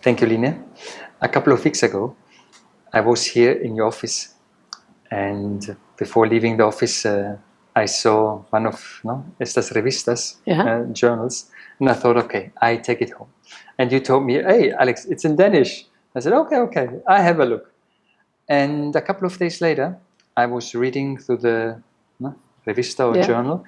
Thank you, Line. A couple of weeks ago, I was here in your office, and before leaving the office, I saw one of estas revistas, journals, and I thought, okay, I take it home. And you told me, hey, Alex, it's in Danish. I said, okay, I have a look. And a couple of days later, I was reading through the revista or journal,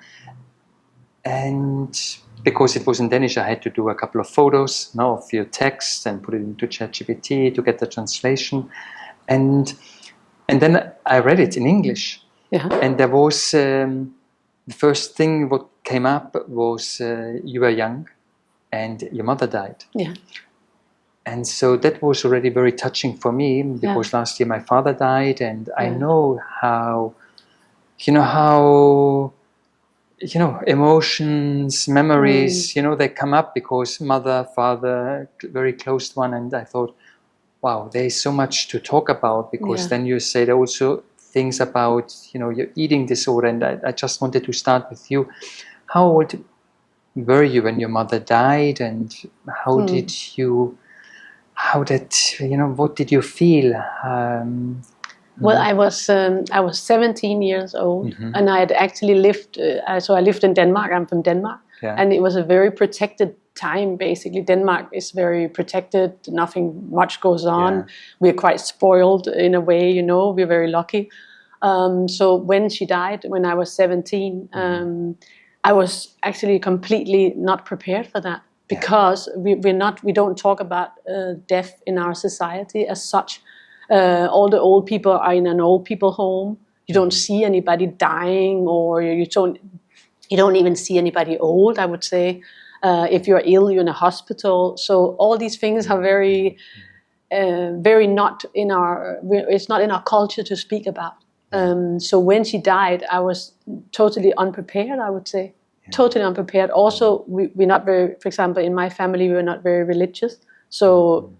and because it was in Danish, I had to do a couple of photos of your text and put it into ChatGPT to get the translation. And then I read it in English. And there was, the first thing what came up was you were young and your mother died. And so that was already very touching for me, because last year my father died, and I know how, emotions, memories, they come up because mother, father, very close one. And I thought, wow, there is so much to talk about, because then you said also things about, your eating disorder. And I just wanted to start with you. How old were you when your mother died, and what did you feel? Well, I was 17 years old, and I had actually lived. So I lived in Denmark. I'm from Denmark, and it was a very protected time. Basically, Denmark is very protected. Nothing much goes on. We're quite spoiled in a way. We're very lucky. So when she died, when I was 17, I was actually completely not prepared for that, because we don't talk about death in our society as such. All the old people are in an old people home. You don't see anybody dying, or you don't even see anybody old, I would say. If you're ill, you're in a hospital. So all these things are very, very not in our. It's not in our culture to speak about. So when she died, I was totally unprepared, I would say. Totally unprepared. Also, we're not very. For example, in my family, we were not very religious. So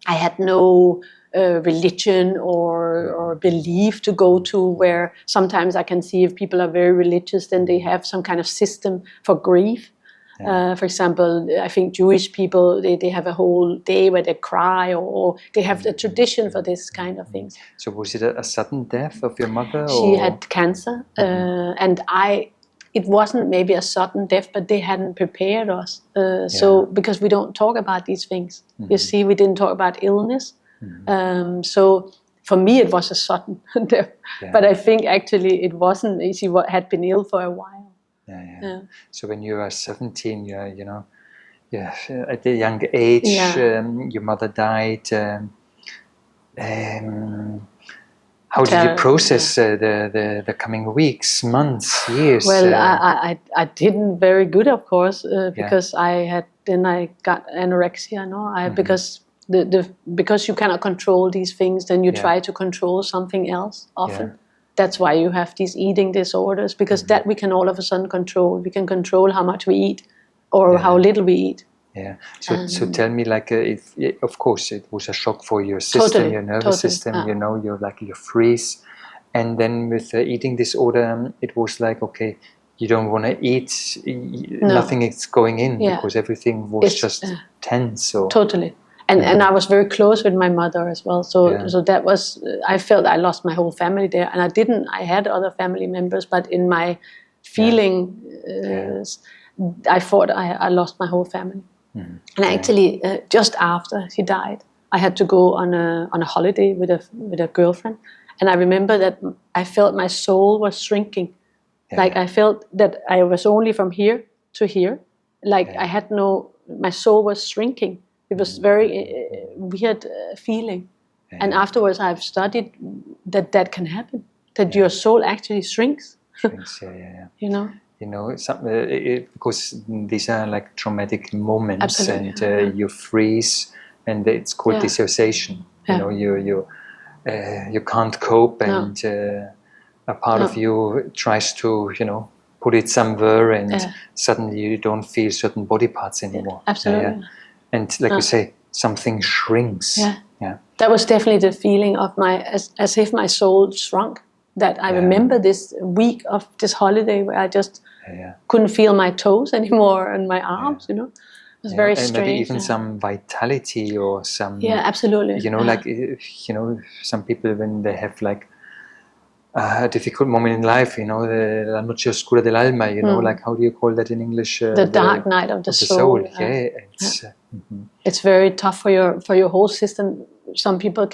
I had no religion or belief to go to, where sometimes I can see if people are very religious, then they have some kind of system for grief. For example, I think Jewish people, they have a whole day where they cry, or they have a tradition for this kind of things. So was it a sudden death of your mother? She had cancer, and it wasn't maybe a sudden death, but they hadn't prepared us. So because we don't talk about these things. You see, we didn't talk about illness. So for me, it was a sudden death. But I think actually it wasn't. She had been ill for a while. So when you were 17, at a young age, your mother died. How did you process the coming weeks, months, years? Well, I didn't very good, of course, because I got anorexia. Because you cannot control these things, then you try to control something else often. That's why you have these eating disorders, because that we can all of a sudden control. We can control how much we eat or how little we eat. So tell me, of course, it was a shock for your system, your nervous system. You freeze, and then with the eating disorder, it was like, okay, you don't want to eat. Nothing is going in because everything was just tense. Totally. And I was very close with my mother as well. So that was, I felt I lost my whole family there. And I had other family members, but in my feeling, I thought I lost my whole family. And actually, just after she died, I had to go on a holiday with a girlfriend. And I remember that I felt my soul was shrinking. Like I felt that I was only from here to here. Like I had my soul was shrinking. It was very weird feeling. And afterwards I've studied that can happen, that your soul actually shrinks. Because these are like traumatic moments. Absolutely. And you freeze, and it's called dissociation. You can't cope, and a part of you tries to, put it somewhere, and suddenly you don't feel certain body parts anymore. Absolutely. And like you say, something shrinks. That was definitely the feeling of as if my soul shrunk. That I remember this week of this holiday where I just couldn't feel my toes anymore and my arms, was very and strange. Maybe even some vitality or some... Yeah, absolutely. Some people, when they have like a difficult moment in life, la noche oscura del alma, like, how do you call that in English? The dark night of the soul. It's very tough for your whole system. Some people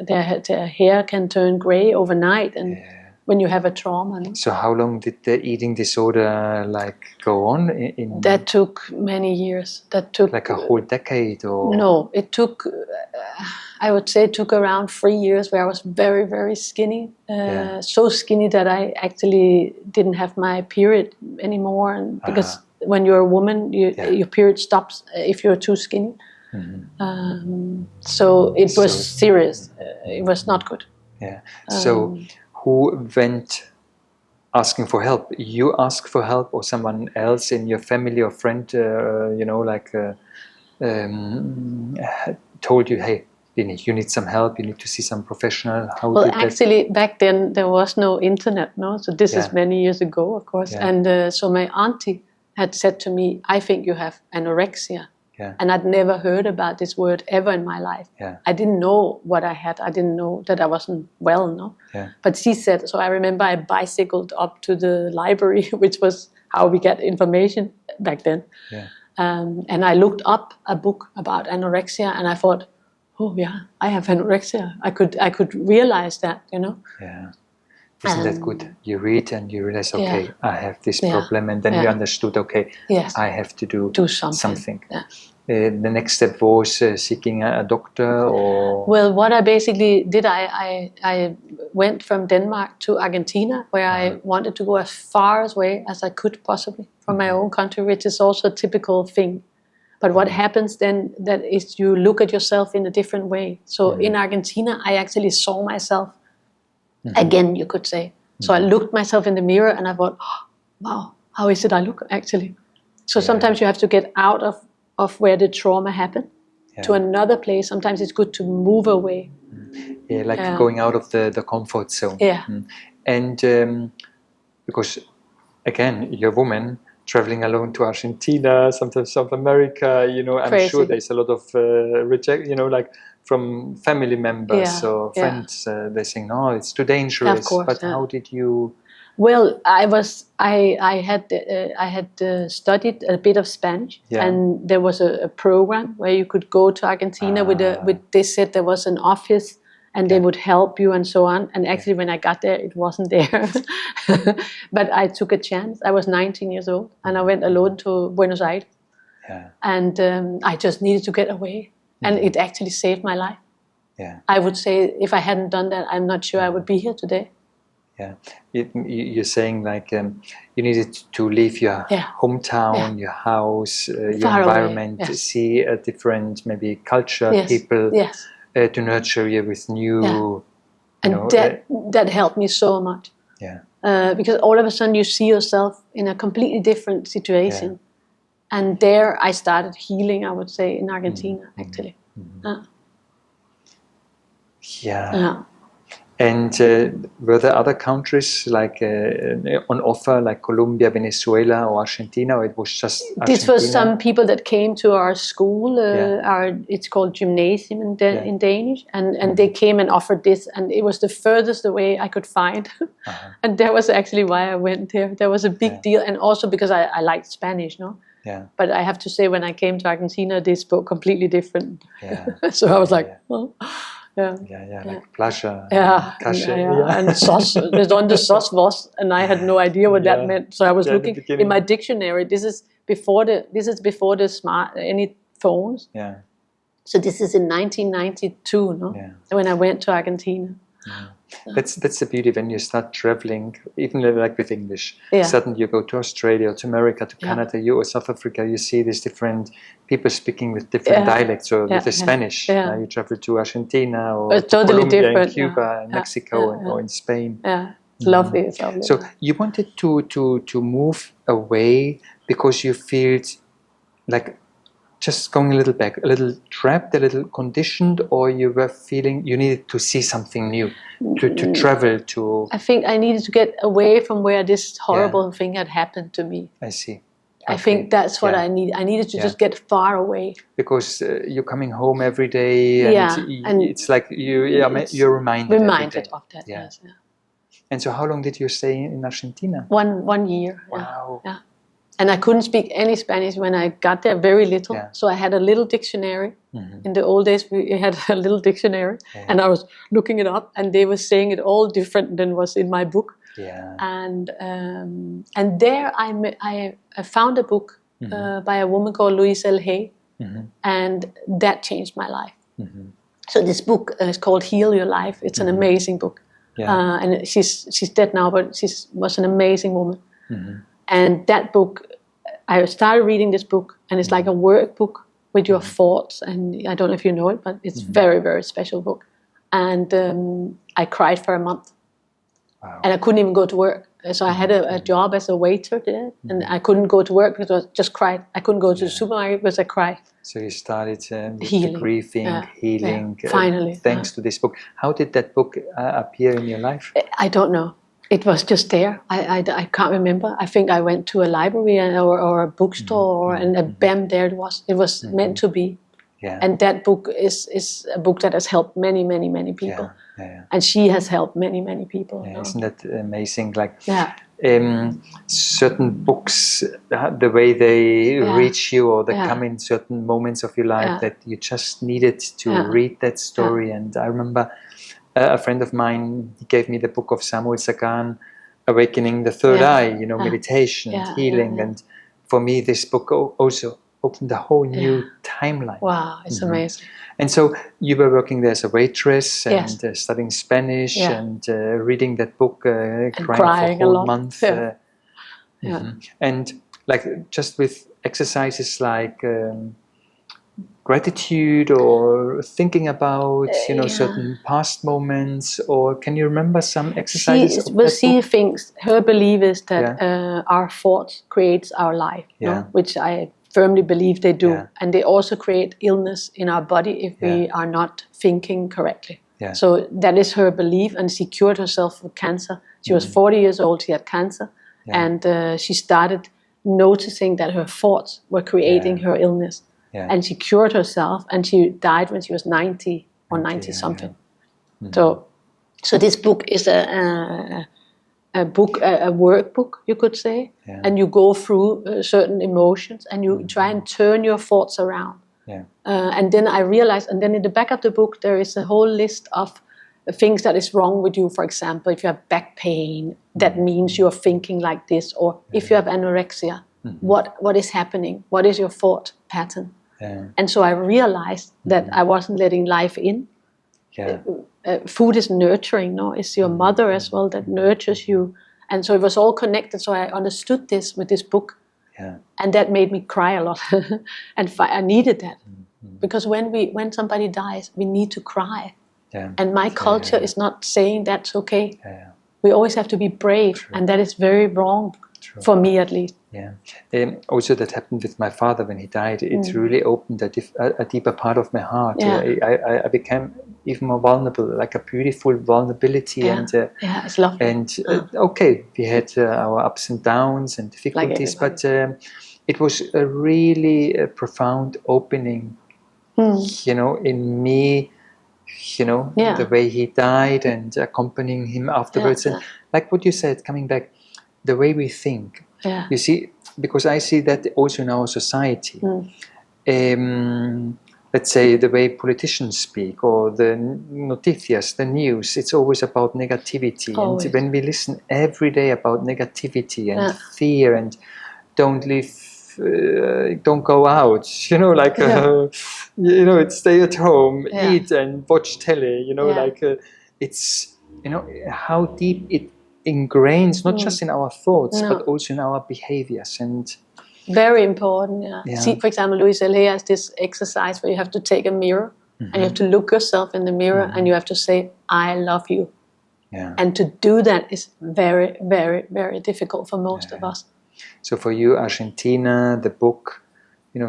their hair can turn gray overnight, and when you have a trauma. No? So how long did the eating disorder go on? That took many years. That took like a whole decade, or no? It took. I would say it took around 3 years where I was very, very skinny. So skinny that I actually didn't have my period anymore, and because when you're a woman, your period stops if you're too skinny. So it was serious. It was not good. Yeah. So who went asking for help? You asked for help, or someone else in your family or friend, told you, hey, you need some help, you need to see some professional? Actually, back then there was no internet, no? So this is many years ago, of course. Yeah. And so my auntie had said to me, I think you have anorexia. Yeah. And I'd never heard about this word ever in my life. Yeah. I didn't know what I had. I didn't know that I wasn't well, no? Yeah. But she said, so I remember I bicycled up to the library, which was how we get information back then. Yeah. And I looked up a book about anorexia, and I thought, oh yeah, I have anorexia. I could realize that, Yeah. Isn't that good? You read and you realize, okay, I have this problem, and then you understood, okay, I have to do something. Yeah. The next step was seeking a doctor, or? Well, what I basically did, I went from Denmark to Argentina, where I wanted to go as far away as I could possibly from my own country, which is also a typical thing. But what happens then, that is you look at yourself in a different way. So in Argentina, I actually saw myself again, you could say. So I looked myself in the mirror and I thought, oh, wow, how is it I look actually? So sometimes you have to get out of where the trauma happened to another place. Sometimes it's good to move away. Yeah, like going out of the comfort zone. Yeah. And because, again, you're a woman, traveling alone to Argentina, sometimes South America, I'm Crazy. Sure there's a lot of reject, like from family members or friends, they're saying, no, it's too dangerous. Of course, but how did you? Well, I had studied a bit of Spanish, and there was a program where you could go to Argentina they said there was an office, and they would help you and so on. And actually, when I got there, it wasn't there. But I took a chance. I was 19 years old, and I went alone to Buenos Aires. Yeah. And I just needed to get away. And it actually saved my life. Yeah. I would say if I hadn't done that, I'm not sure I would be here today. Yeah. You're saying like you needed to leave your hometown, your house, your environment, see a different maybe culture, people. Yes. To nurture you with new, and that helped me so much. Yeah. Because all of a sudden you see yourself in a completely different situation, and there I started healing. I would say in Argentina, actually. Yeah. And were there other countries like on offer, like Colombia, Venezuela, or Argentina, or it was just Argentina? This was some people that came to our school. It's called gymnasium in Danish, and they came and offered this, and it was the furthest away I could find. And that was actually why I went there. That was a big deal, and also because I liked Spanish, no? Yeah. But I have to say, when I came to Argentina, they spoke completely different. Yeah. So I was like, well... like pleasure. And sauce. On the sauce was, and I had no idea what that meant. So I was looking in my dictionary. This is before the smart any phones. Yeah. So this is in 1992, no? Yeah. When I went to Argentina. Yeah. That's the beauty when you start traveling, even like with English. Yeah. Suddenly you go to Australia, to America, to Canada, or South Africa. You see these different people speaking with different dialects, or with the Spanish. You travel to Argentina, or totally Colombia, different. and Cuba, and Mexico, or in Spain. Yeah, it's lovely. It's lovely. So you wanted to move away because you feel like just going a little back, a little trapped, a little conditioned, or you were feeling you needed to see something new, to travel to... I think I needed to get away from where this horrible thing had happened to me. I see. I think that's what I need. I needed to just get far away. Because you're coming home every day, and it's like you're reminded of that. Yeah. Yes. Yeah. And so, how long did you stay in Argentina? 1 year. Wow. Yeah. And I couldn't speak any Spanish when I got there, very little. Yeah. So I had a little dictionary. Mm-hmm. In the old days, we had a little dictionary, and I was looking it up, and they were saying it all different than was in my book. Yeah. And there I found a book by a woman called Louise L. Hay, and that changed my life. Mm-hmm. So this book is called Heal Your Life. It's an amazing book. Yeah. And she's dead now, but she was an amazing woman. Mm-hmm. And that book, I started reading this book, and it's like a workbook with your thoughts. And I don't know if you know it, but it's very, very special book. And I cried for a month. Wow. And I couldn't even go to work. So I had a job as a waiter there, and I couldn't go to work because I just cried. I couldn't go to the supermarket because I cried. So you started with grieving, healing, finally, thanks to this book. How did that book appear in your life? I don't know. It was just there. I can't remember. I think I went to a library or a bookstore, and bam, there it was. It was meant to be. Yeah. And that book is a book that has helped many, many, many people. Yeah. Yeah. And she has helped many, many people. Yeah, isn't that amazing? Like certain books, the way they reach you, or they come in certain moments of your life that you just needed to read that story. Yeah. And I remember a friend of mine, he gave me the book of Samuel Sagan, Awakening the Third Eye, meditation and healing. And for me, this book also opened a whole new timeline. Wow, it's amazing. And so you were working there as a waitress and studying Spanish and reading that book, crying for a whole month. And like just with exercises like gratitude or thinking about certain past moments, or can you remember some exercises? She thinks, her belief is that our thoughts creates our life, which I firmly believe they do. Yeah. And they also create illness in our body if we are not thinking correctly. Yeah. So that is her belief, and she cured herself with cancer. She was 40 years old, she had cancer, and she started noticing that her thoughts were creating her illness. Yeah. And she cured herself, and she died when she was 90 or 90 something. Yeah. Mm-hmm. So this book is a workbook, you could say, and you go through certain emotions, and you try and turn your thoughts around. Yeah. And then I realized, and then in the back of the book there is a whole list of things that is wrong with you. For example, if you have back pain, that means you are thinking like this, or if you have anorexia, what is happening? What is your thought pattern? Yeah. And so I realized that I wasn't letting life in. Yeah. Food is nurturing, no? It's your mother as well that nurtures you. And so it was all connected. So I understood this with this book. Yeah. And that made me cry a lot. And I needed that. Mm-hmm. Because when somebody dies, we need to cry. Yeah. And my culture is not saying that's okay. Yeah. We always have to be brave. True. And that is very wrong. True. For me at least. Yeah. Also that happened with my father when he died. It really opened a deeper part of my heart. Yeah. I became even more vulnerable, like a beautiful vulnerability. Yeah. And it's lovely. And okay, we had our ups and downs and difficulties, but it was a really profound opening, in me, the way he died and accompanying him afterwards. And like what you said, coming back, the way we think. Yeah. You see, because I see that also in our society. Let's say the way politicians speak, or the noticias, the news, it's always about negativity. Always. And when we listen every day about negativity and fear and don't live, don't go out, it's stay at home, eat and watch telly, it's, how deep it ingrains, not just in our thoughts, but also in our behaviors. And very important. See, for example, Louise L. Hay has this exercise where you have to take a mirror and you have to look yourself in the mirror and you have to say, I love you. Yeah. And to do that is very, very, very difficult for most of us. So for you, Argentina, the book,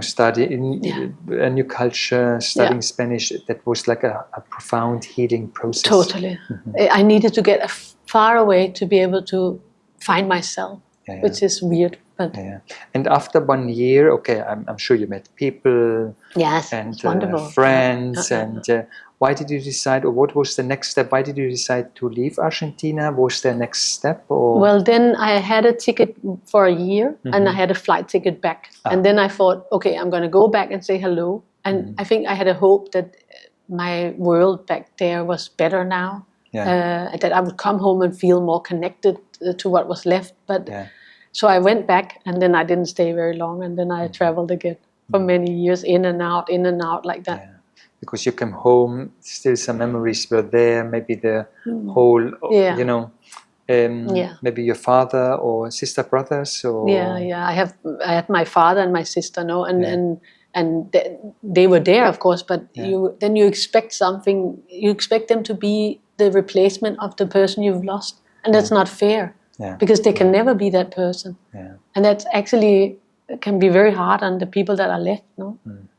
studying a new culture, studying Spanish, that was like a profound healing process. Totally. I needed to get far away to be able to find myself, which is weird. But and after 1 year, okay, I'm sure you met people, yes, and wonderful. friends, and why did you decide, or what was the next step? Why did you decide to leave Argentina? Was there next step? Or? Well, then I had a ticket for a year, and I had a flight ticket back. And then I thought, okay, I'm going to go back and say hello. And I think I had a hope that my world back there was better now, that I would come home and feel more connected to what was left. But so I went back, and then I didn't stay very long, and then I traveled again for many years, in and out like that. Because you came home, still some memories were there, maybe the whole, you know, maybe your father or sister, brothers, or I had my father and my sister, and they were there, of course, but you expect something, you expect them to be the replacement of the person you've lost, and that's not fair, because they can never be that person, and that's actually can be very hard on the people that are left.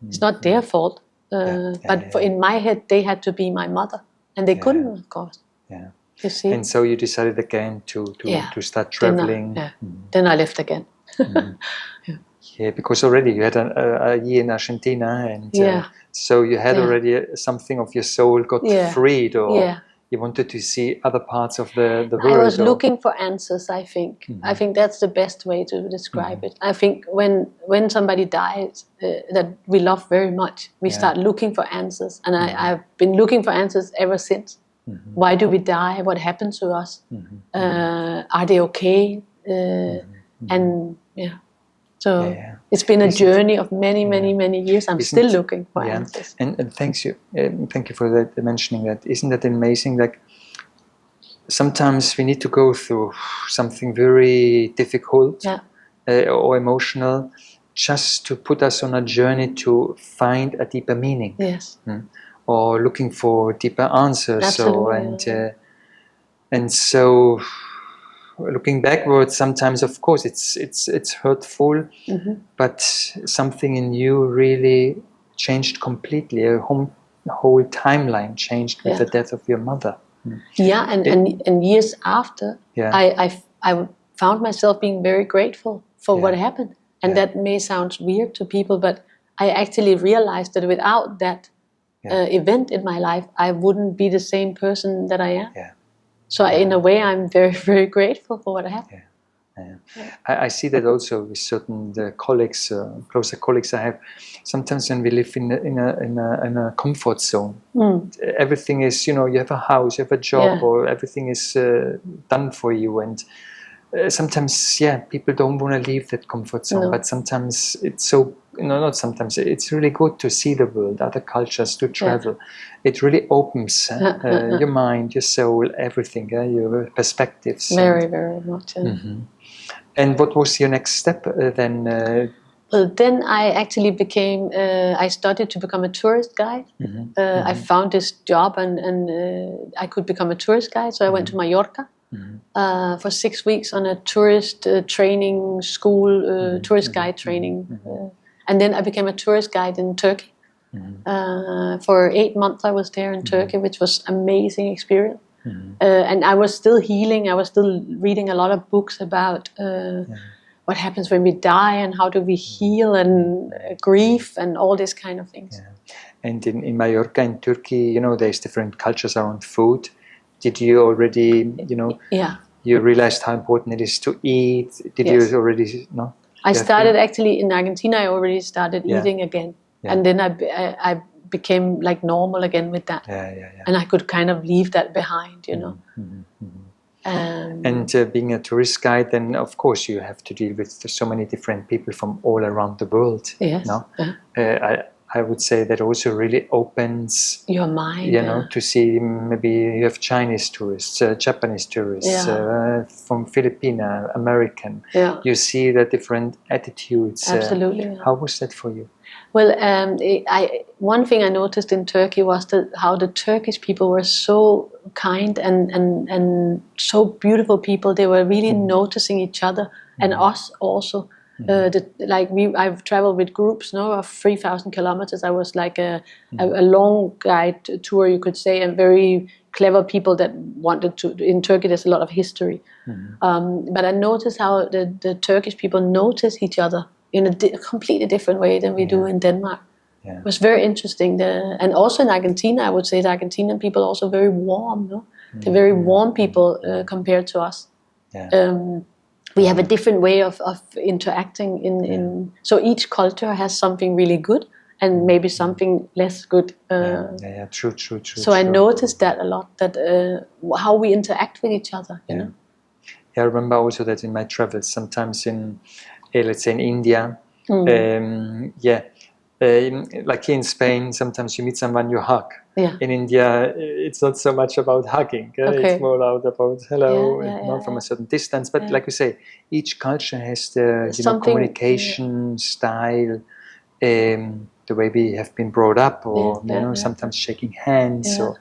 It's not their fault, but in my head they had to be my mother, and they couldn't, of course. You see? And so you decided again to start traveling. Then I left again. Because already you had a year in Argentina, and so you had already something of your soul got freed, or you wanted to see other parts of the world. I was looking for answers, I think. I think that's the best way to describe it. I think when somebody dies that we love very much, we start looking for answers, and I've been looking for answers ever since. Why do we die? What happens to us? Are they okay? And so it's been a journey of many years. I'm still looking for answers. And thank you for that, mentioning that. Isn't that amazing? Like sometimes we need to go through something very difficult or emotional, just to put us on a journey to find a deeper meaning. Yes. Or looking for deeper answers. Absolutely. And so looking backwards, sometimes of course it's hurtful, but something in you really changed completely. A whole timeline changed with the death of your mother. And years after, I found myself being very grateful for what happened, and that may sound weird to people, but I actually realized that without that event in my life, I wouldn't be the same person that I am. So in a way, I'm very, very grateful for what happened. I see that also with certain colleagues, closer colleagues I have. Sometimes when we live in a comfort zone, everything is, you have a house, you have a job, or everything is done for you, and sometimes people don't want to leave that comfort zone. But sometimes it's so, not sometimes, it's really good to see the world, other cultures, to travel. It really opens your mind, your soul, everything, your perspectives. Very, very much. And what was your next step then? Well, then I actually became, I started to become a tourist guide. I found this job, and I could become a tourist guide, so I went to Mallorca for 6 weeks on a tourist training school, tourist guide training. And then I became a tourist guide in Turkey. For 8 months I was there in Turkey, which was an amazing experience. And I was still healing. I was still reading a lot of books about what happens when we die, and how do we heal, and grief, and all these kind of things. And in Mallorca, in Turkey, there's different cultures around food. Did you already, you realized how important it is to eat? Did you already, no? I started actually in Argentina. I already started eating again, and then I became like normal again with that, and I could kind of leave that behind, And being a tourist guide, then of course you have to deal with so many different people from all around the world. Yes. No? I would say that also really opens your mind, to see, maybe you have Chinese tourists, Japanese tourists, from Filipina, American. You see the different attitudes. Absolutely. How was that for you? Well, one thing I noticed in Turkey was how the Turkish people were so kind and so beautiful people. They were really noticing each other and us also. I've traveled with groups of 3,000 kilometers. I was like a long guide tour, you could say, and very clever people that wanted to. In Turkey, there's a lot of history, but I noticed how the Turkish people notice each other in a completely different way than we do in Denmark. Yeah. It was very interesting. And also in Argentina, I would say the Argentinian people are also very warm. No? They're very warm people compared to us. Yeah. We have a different way of interacting so each culture has something really good and maybe something less good. True. So I noticed that a lot, that how we interact with each other, you know. Yeah, I remember also that in my travels, sometimes in, let's say in India, like here in Spain, sometimes you meet someone, you hug. Yeah. In India, it's not so much about hugging. It's more about hello, and from a certain distance. But like you say, each culture has the communication style, the way we have been brought up, or sometimes shaking hands. Yeah. So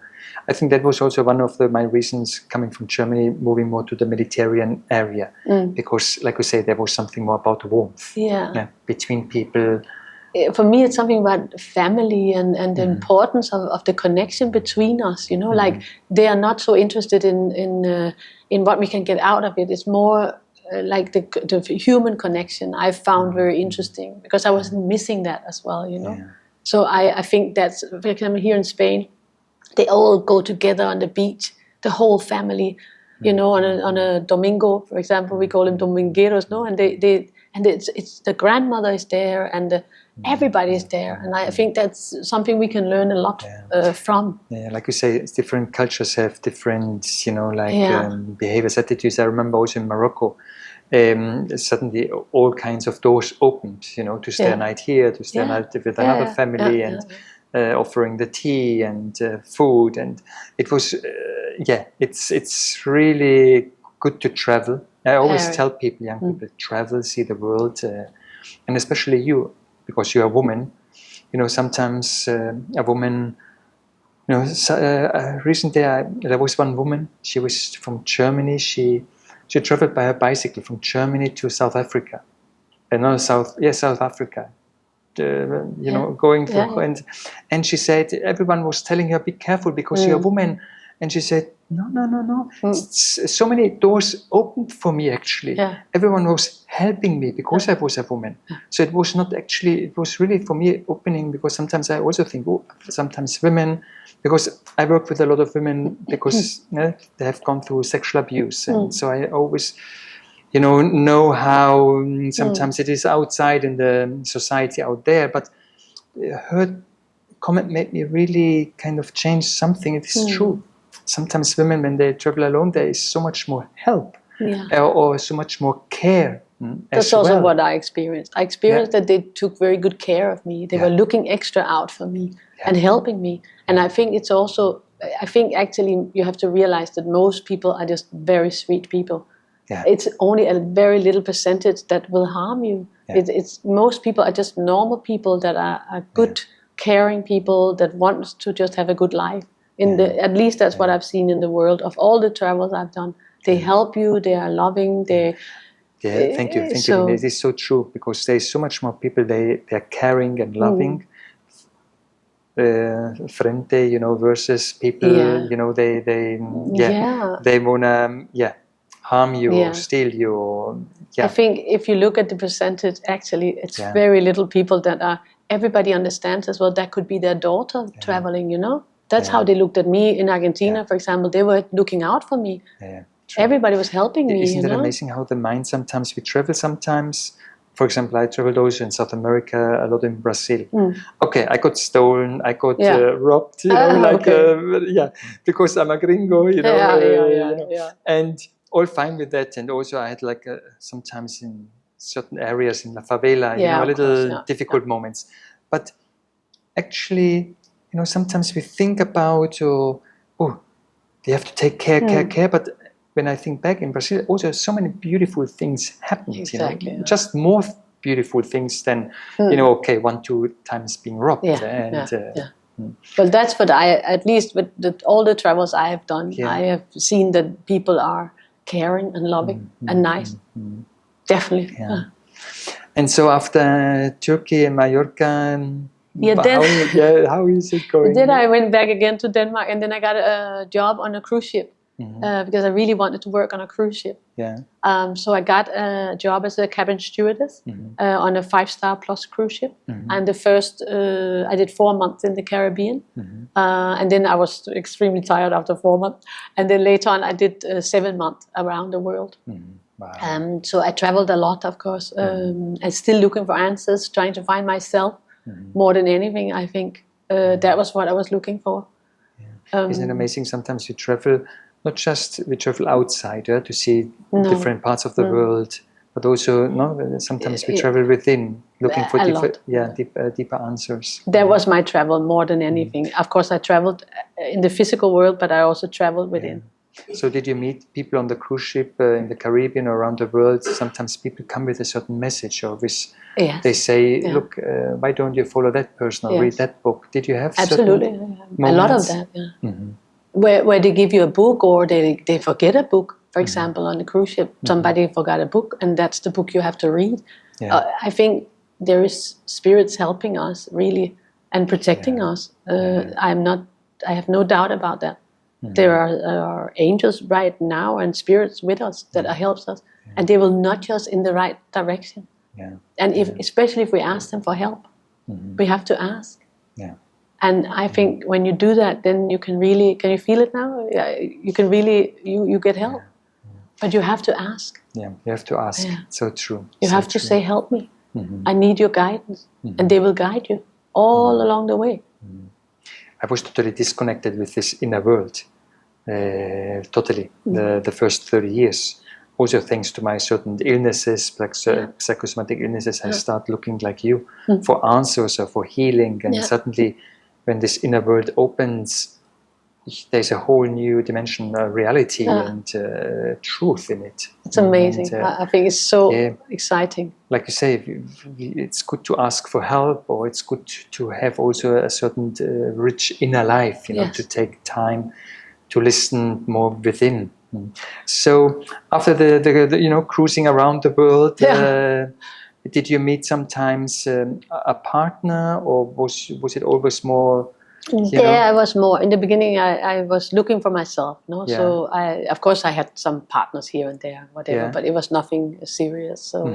I think that was also one of my reasons coming from Germany, moving more to the Mediterranean area, because, like you say, there was something more about warmth between people. For me, it's something about family and the importance of the connection between us. You know, like they are not so interested in what we can get out of it. It's more like the human connection I found very interesting, because I was missing that as well. You know, so I think that's, for example, here in Spain, they all go together on the beach, the whole family. You know, on a domingo, for example, we call them domingueros, no, and it's the grandmother is there and everybody is there, and I think that's something we can learn a lot from. Yeah, like you say, different cultures have different, behaviors, attitudes. I remember also in Morocco, suddenly all kinds of doors opened, to stay a night here, to stay a night with another family, and offering the tea and food, and it was, it's really good to travel. I always tell people, young people, travel, see the world, and especially you, because you're a woman, sometimes a woman, recently there was one woman, she was from Germany, she traveled by her bicycle from Germany to South Africa, South Africa, going for, and she said, everyone was telling her, be careful because you're a woman. And she said, no. So many doors opened for me, actually. Yeah. Everyone was helping me because I was a woman. So it was not actually, it was really for me opening, because sometimes I also think, sometimes women, because I work with a lot of women, because they have gone through sexual abuse. And so I always, know how sometimes it is outside in the society out there. But her comment made me really kind of change something. It is true. Sometimes women, when they travel alone, there is so much more help or so much more care. That's also what I experienced. I experienced that they took very good care of me. They were looking extra out for me and helping me. And I think it's also, actually you have to realize that most people are just very sweet people. Yeah. It's only a very little percentage that will harm you. Yeah. It's most people are just normal people that are good, caring people that want to just have a good life. At least that's what I've seen in the world. Of all the travels I've done, they help you, they are loving, they... thank you. It is so true, because there's so much more people, they are caring and loving. Frente, versus people, they wanna, harm you or steal you. Or, I think if you look at the percentage, actually, it's very little people that are... Everybody understands as well, that could be their daughter traveling, That's how they looked at me in Argentina, for example. They were looking out for me. Everybody was helping me. Isn't it amazing how the mind sometimes, we travel sometimes. For example, I traveled also in South America, a lot in Brazil. Okay, I got stolen, I got robbed, because I'm a gringo, and all fine with that. And also I had sometimes in certain areas in La Favela, a little difficult moments. But actually, sometimes we think about, they have to take care. But when I think back in Brazil, also so many beautiful things happened. Exactly. Just more beautiful things than, 1-2 times being robbed. Well, that's what at least with all the travels I have done, I have seen that people are caring and loving and nice. Definitely. And so after Turkey and Mallorca, Yeah, then, how is it going? Then I went back again to Denmark, and then I got a job on a cruise ship because I really wanted to work on a cruise ship. Yeah. So I got a job as a cabin stewardess on a 5-star plus cruise ship. And the first, I did 4 months in the Caribbean. And then I was extremely tired after 4 months. And then later on, I did 7 months around the world. Wow. So I traveled a lot, of course. I'm still looking for answers, trying to find myself more than anything. I think that was what I was looking for. Yeah. Isn't it amazing? Sometimes we travel, not just we travel outside to see different parts of the world, but also sometimes we travel within, looking for deeper answers. That was my travel more than anything. Of course, I traveled in the physical world, but I also traveled within. So did you meet people on the cruise ship in the Caribbean or around the world? Sometimes people come with a certain message, or with they say, look, why don't you follow that person or read that book? Did you have absolutely a lot of that? Where they give you a book, or they forget a book. For example, on the cruise ship, somebody forgot a book, and that's the book you have to read. I think there is spirits helping us really and protecting us. I have no doubt about that. There are angels right now and spirits with us that helps us, and they will nudge us in the right direction. And especially if we ask them for help, we have to ask. And I think when you do that, then you can really, can you feel it now? You can really, you get help. But you have to ask. Yeah, you have to ask. So true. You have to say, help me. I need your guidance. And they will guide you all along the way. I was totally disconnected with this inner world. Totally. The first 30 years. Also thanks to my certain illnesses, like psychosomatic illnesses, I start looking like you for answers or for healing. And suddenly when this inner world opens, there's a whole new dimension, reality and truth in it. It's amazing. And, I think it's so exciting. Like you say, it's good to ask for help, or it's good to have also a certain rich inner life, you know, to take time to listen more within. So after the cruising around the world, did you meet sometimes a partner, or was it always more? I was more in the beginning. I was looking for myself, So of course I had some partners here and there, whatever, but it was nothing serious. So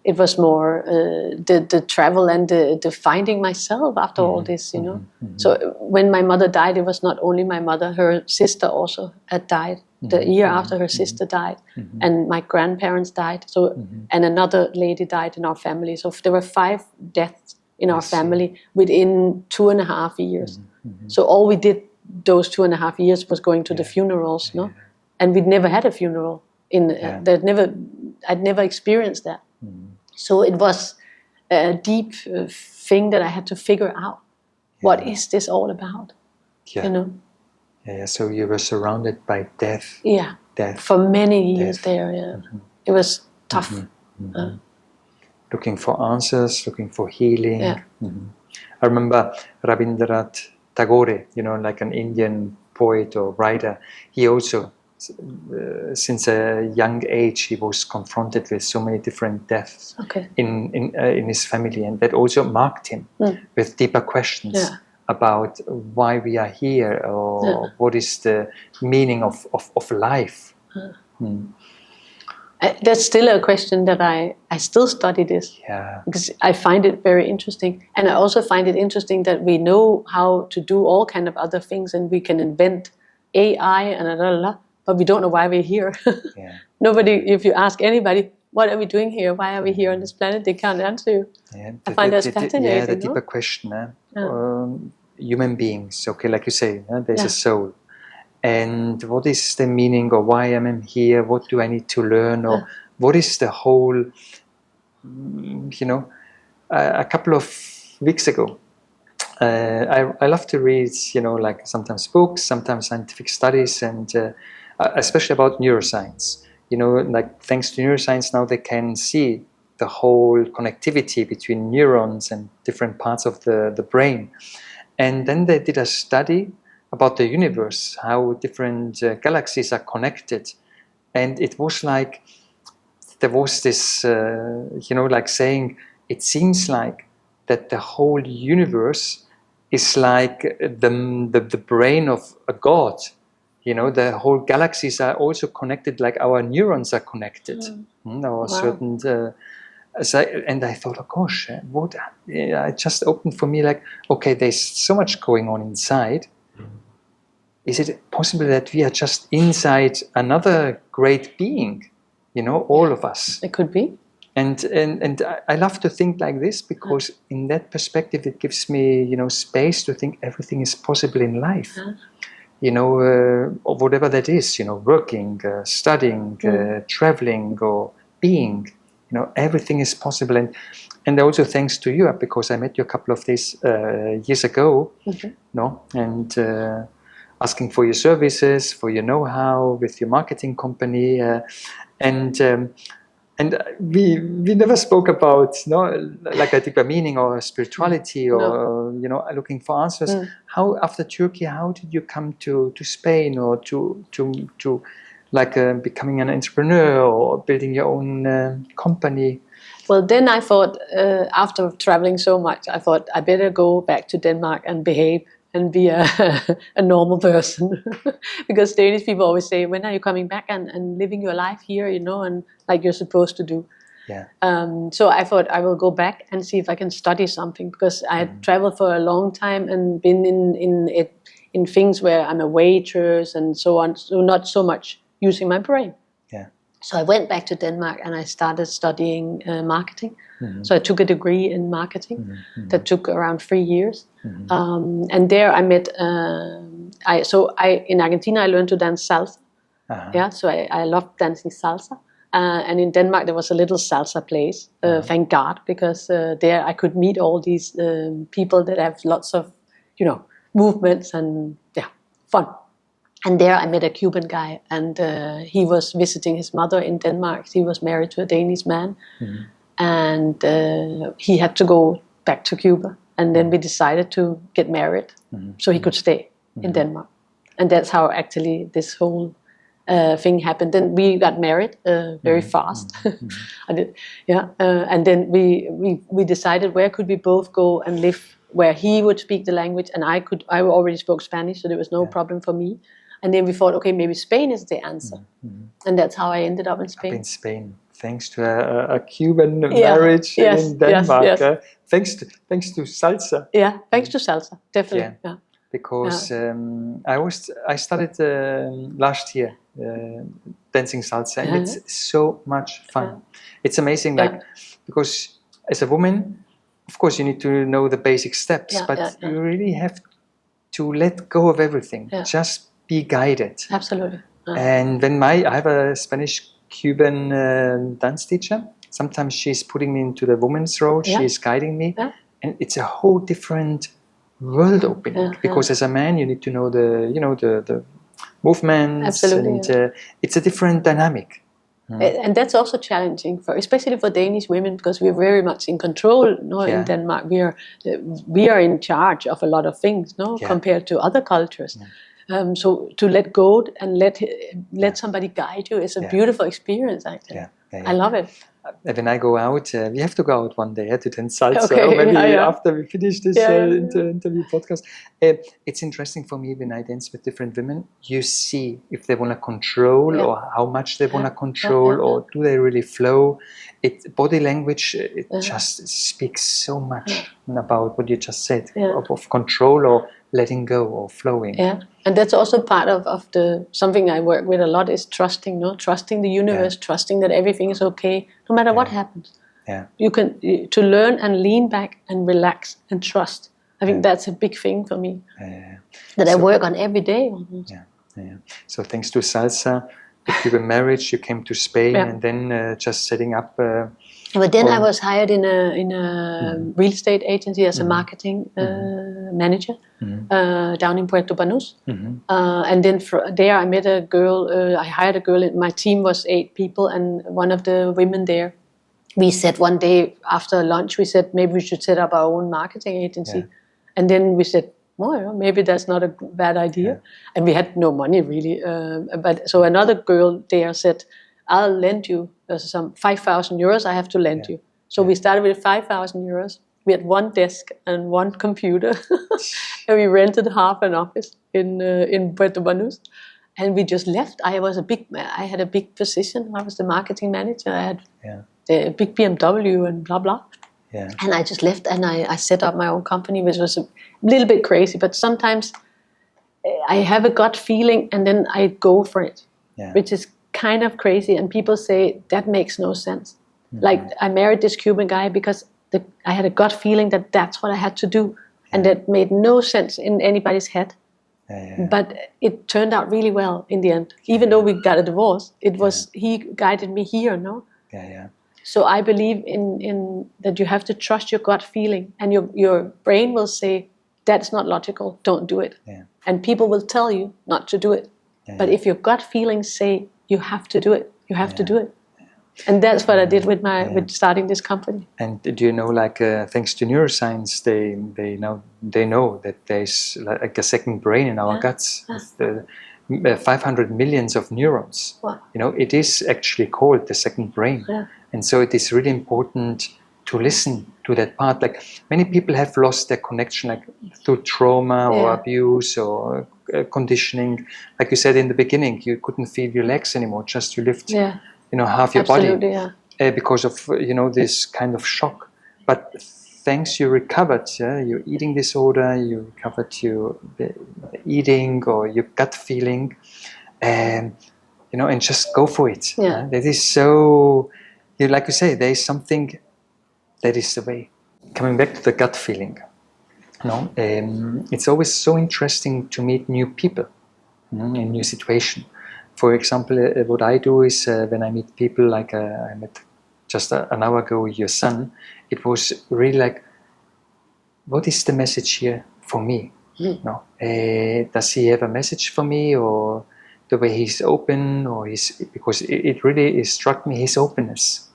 it was more the travel and the finding myself after all this, So when my mother died, it was not only my mother; her sister also had died the year after her sister died, and my grandparents died. So and another lady died in our family. So there were 5 deaths in our family within 2.5 years. So all we did those 2.5 years was going to the funerals, and we'd never had a funeral I'd never experienced that. So it was a deep thing that I had to figure out. What is this all about? So you were surrounded by death. Death for many years there. It was tough. Looking for answers, looking for healing. I remember Rabindranath Tagore, like an Indian poet or writer. He also, since a young age, he was confronted with so many different deaths in his family, and that also marked him with deeper questions about why we are here, or what is the meaning of life. That's still a question that I still study this, because I find it very interesting, and I also find it interesting that we know how to do all kind of other things, and we can invent AI and but we don't know why we're here. Nobody, if you ask anybody, what are we doing here? Why are we here on this planet? They can't answer you. I find that fascinating. The deeper question. Human beings, like you say, there's a soul. And what is the meaning, or why am I here? What do I need to learn? Or what is the whole, a couple of weeks ago, I love to read, like sometimes books, sometimes scientific studies, and especially about neuroscience. Like thanks to neuroscience now they can see the whole connectivity between neurons and different parts of the brain. And then they did a study about the universe, how different galaxies are connected. And it was like, there was this, like saying, it seems like that the whole universe is like the brain of a god. You know, the whole galaxies are also connected, like our neurons are connected. Our certain. And I thought, oh gosh, what? It just opened for me, like, okay, there's so much going on inside. Is it possible that we are just inside another great being? You know, all of us. It could be. And I love to think like this, because in that perspective, it gives me, you know, space to think everything is possible in life. You know, or whatever that is. You know, working, studying, traveling, or being. You know, everything is possible, and also thanks to you, because I met you a couple of days years ago, and asking for your services, for your know-how with your marketing company, and we never spoke about like a deeper meaning or spirituality or you know, looking for answers. How after Turkey, how did you come to Spain, or to like becoming an entrepreneur or building your own company? Well, then I thought, after traveling so much, I thought I better go back to Denmark and behave and be a normal person. Because Danish people always say, when are you coming back and living your life here, you know, and like you're supposed to do. Yeah. So I thought I will go back and see if I can study something, because I had traveled for a long time and been in things where I'm a waitress and so on, so not so much using my brain. Yeah. So I went back to Denmark and I started studying marketing. So I took a degree in marketing that took around 3 years. And there I met, in Argentina I learned to dance salsa. Yeah, so I loved dancing salsa. And in Denmark there was a little salsa place, thank God, because there I could meet all these people that have lots of, you know, movements and fun. And there I met a Cuban guy, and he was visiting his mother in Denmark. He was married to a Danish man, and he had to go back to Cuba. And then we decided to get married, so he could stay in Denmark. And that's how actually this whole thing happened. Then we got married very fast. And then we decided where could we both go and live, where he would speak the language and I already spoke Spanish, so there was no problem for me. And then we thought, okay, maybe Spain is the answer. And that's how I ended up in Spain. Up in Spain, thanks to a Cuban marriage in Denmark. Yes. Thanks to salsa. Yeah, thanks to salsa, definitely. Yeah. Because I started last year dancing salsa, and it's so much fun. It's amazing, like because as a woman, of course, you need to know the basic steps, but you really have to let go of everything. Just be guided. Absolutely. And when I have a Spanish-Cuban dance teacher, sometimes she's putting me into the woman's role. She's guiding me, and it's a whole different world opening. Because as a man, you need to know the movements. Absolutely. And it's a different dynamic. And that's also challenging, especially for Danish women, because we're very much in control. In Denmark, we are in charge of a lot of things, compared to other cultures. So to let go and let somebody guide you is a beautiful experience, actually. I love it. When I go out, we have to go out one day to dance salsa, or maybe after we finish this interview podcast. It's interesting for me when I dance with different women. You see if they want to control, or how much they want to control, or do they really flow. Body language, it just speaks so much about what you just said, of control or letting go or flowing. Yeah, and that's also part of something I work with a lot is trusting, trusting the universe, trusting that everything is okay, no matter what happens. Yeah. You can to learn and lean back and relax and trust. I think that's a big thing for me that I work on every day. Almost. So thanks to salsa, with your marriage, you came to Spain, and then just setting up. But then I was hired in a real estate agency as a marketing manager down in Puerto Banús. And then there I met a girl, I hired a girl, my team was 8 people, and one of the women there, we said one day after lunch, we said maybe we should set up our own marketing agency. And then we said, maybe that's not a bad idea. And we had no money really. But so another girl there said, I'll lend you some 5,000 euros I have to lend you. So we started with 5,000 euros We had one desk and one computer, and we rented half an office in Puerto Banús, and we just left. I had a big position. I was the marketing manager. I had a big BMW and blah blah. Yeah. And I just left, and I set up my own company, which was a little bit crazy. But sometimes I have a gut feeling, and then I go for it, which is kind of crazy. And people say that makes no sense. Mm-hmm. Like, I married this Cuban guy because I had a gut feeling that that's what I had to do, and that made no sense in anybody's head. But it turned out really well in the end. Even though we got a divorce, it was he guided me here, no? So I believe in that you have to trust your gut feeling, and your brain will say, that's not logical, don't do it. And people will tell you not to do it. But if your gut feelings say you have to do it, you have to do it. And that's what I did with with starting this company. And do you know, like thanks to neuroscience, they know that there's like a second brain in our guts. With 500 millions of neurons. Wow. You know, it is actually called the second brain. And so it is really important to listen to that part. Like, many people have lost their connection, like through trauma or abuse or conditioning. Like you said in the beginning, you couldn't feel your legs anymore, just you lift half your body because of this kind of shock. But thanks, you recovered your eating disorder, you recovered your eating or your gut feeling, and and just go for it. That is so, like you say, there is something that is the way. Coming back to the gut feeling, it's always so interesting to meet new people in new situation. For example, what I do is when I meet people, like I met just an hour ago your son, it was really like, what is the message here for me? Does he have a message for me, or the way he's open, or because it really struck me, his openness,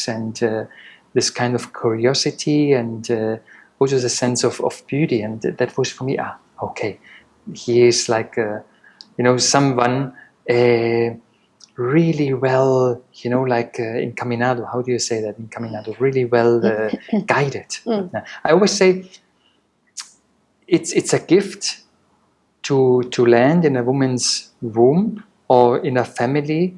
and this kind of curiosity, and also the sense of beauty, and that was for me. Okay, he is like someone really well, like encaminado. How do you say that? Encaminado, really well guided. I always say it's a gift to land in a woman's womb or in a family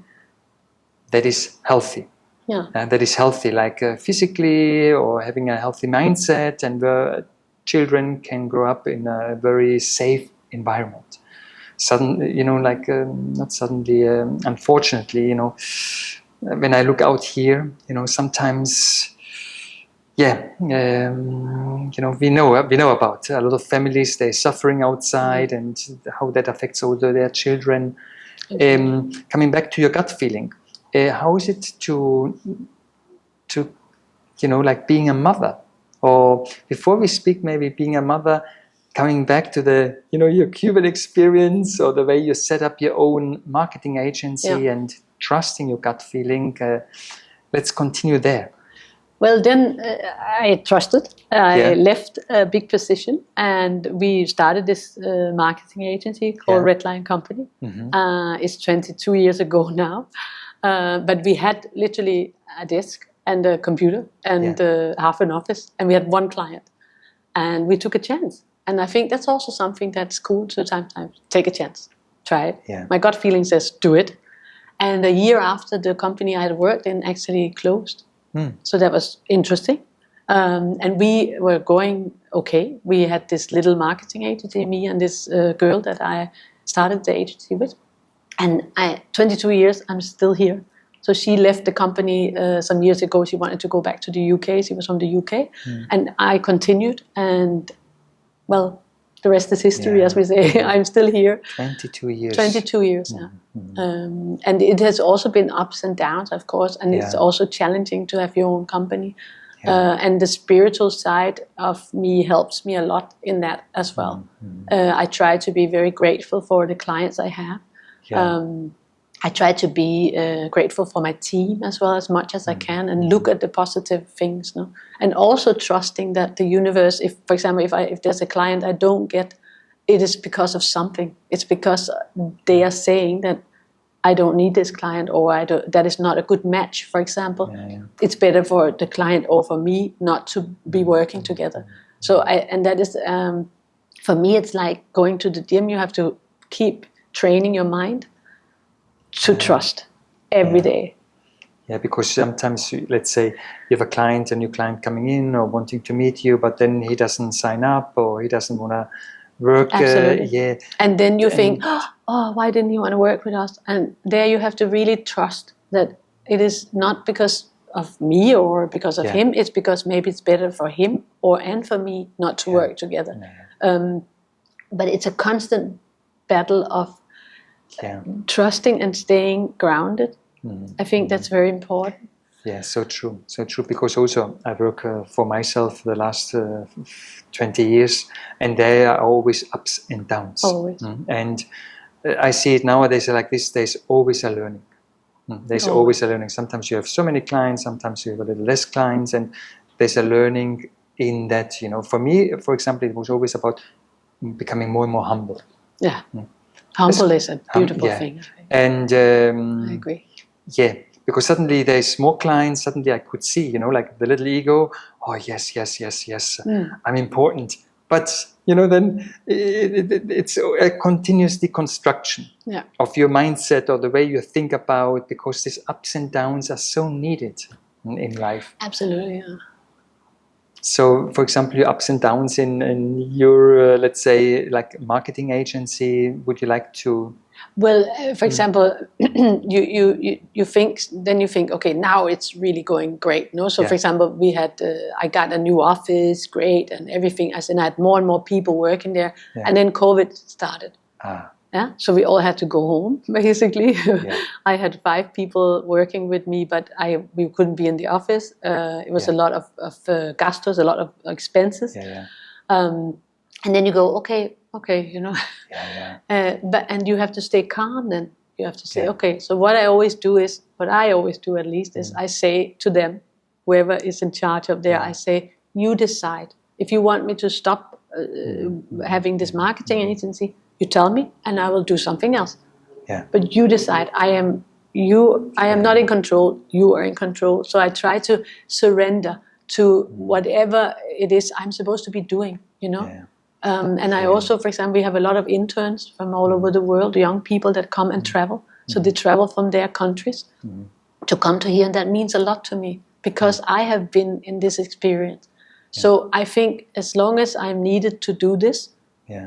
that is healthy. That is healthy, like physically, or having a healthy mindset, and where children can grow up in a very safe environment. Unfortunately, when I look out here, sometimes, we know about a lot of families, they're suffering outside, and how that affects also their children. Coming back to your gut feeling, how is it to like being a mother? Or before we speak, maybe being a mother, coming back to the, your Cuban experience, or the way you set up your own marketing agency and trusting your gut feeling. Let's continue there. Well, then I trusted. I left a big position, and we started this marketing agency called Redline Company. It's 22 years ago now. But we had literally a desk and a computer and half an office, and we had one client, and we took a chance. And I think that's also something that's cool to sometimes take a chance, try it. My gut feeling says do it. And a year after, the company I had worked in actually closed. So that was interesting. And we were going okay. We had this little marketing agency, me and this girl that I started the agency with. And 22 years, I'm still here. So she left the company some years ago. She wanted to go back to the UK. She was from the UK. And I continued. And, well, the rest is history, as we say. I'm still here. 22 years. 22 years now. And it has also been ups and downs, of course. And it's also challenging to have your own company. And the spiritual side of me helps me a lot in that as well. I try to be very grateful for the clients I have. I try to be grateful for my team as well, as much as I can, and look at the positive things. No? And also trusting that the universe, if, for example, if there's a client I don't get, it is because of something. It's because they are saying that I don't need this client, or that is not a good match, for example. It's better for the client or for me not to be working together. So that is, for me, it's like going to the gym. You have to keep training your mind to trust every day. Yeah, because sometimes, let's say, you have a new client coming in or wanting to meet you, but then he doesn't sign up or he doesn't want to work. Absolutely. And then you think, oh, why didn't he want to work with us? And there you have to really trust that it is not because of me or because of him. It's because maybe it's better for him and for me not to work together. But it's a constant battle of trusting and staying grounded. I think that's very important. Yeah, so true. Because also I work for myself the last 20 years, and there are always ups and downs. Always. And I see it nowadays like this. There's always a learning. There's always a learning. Sometimes you have so many clients. Sometimes you have a little less clients, and there's a learning in that. For me, for example, it was always about becoming more and more humble. Yeah, humble is a beautiful thing. And I agree. Yeah, because suddenly there's more clients. Suddenly I could see, like the little ego. Oh yes, I'm important. But then it's a continuous deconstruction of your mindset or the way you think about, because these ups and downs are so needed in life. Absolutely. Yeah. So, for example, your ups and downs in your, let's say, like marketing agency, would you like to? Well, for example, you think, okay, now it's really going great. No, so for example, I got a new office, great, and everything. I had more and more people working there, and then COVID started. Yeah, so we all had to go home, basically. I had 5 people working with me, but we couldn't be in the office. It was a lot of gastos, a lot of expenses. And then you go, okay, and you have to stay calm. Then you have to say, okay. So what I always do at least, is I say to them, whoever is in charge up there, I say, you decide if you want me to stop having this marketing agency. You tell me, and I will do something else. But you decide. I am not in control. You are in control. So I try to surrender to whatever it is I'm supposed to be doing. And I also, for example, we have a lot of interns from all over the world, young people that come and travel. So they travel from their countries to come to here, and that means a lot to me because I have been in this experience. So I think as long as I'm needed to do this,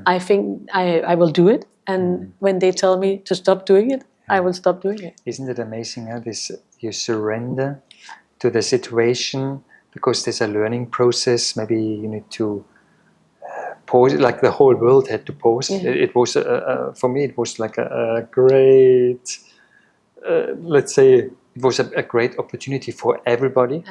I think I will do it. And when they tell me to stop doing it, I will stop doing it. Isn't it amazing how you surrender to the situation, because there's a learning process. Maybe you need to pause, like the whole world had to pause. It was, for me, it was like a great, let's say, it was a great opportunity for everybody.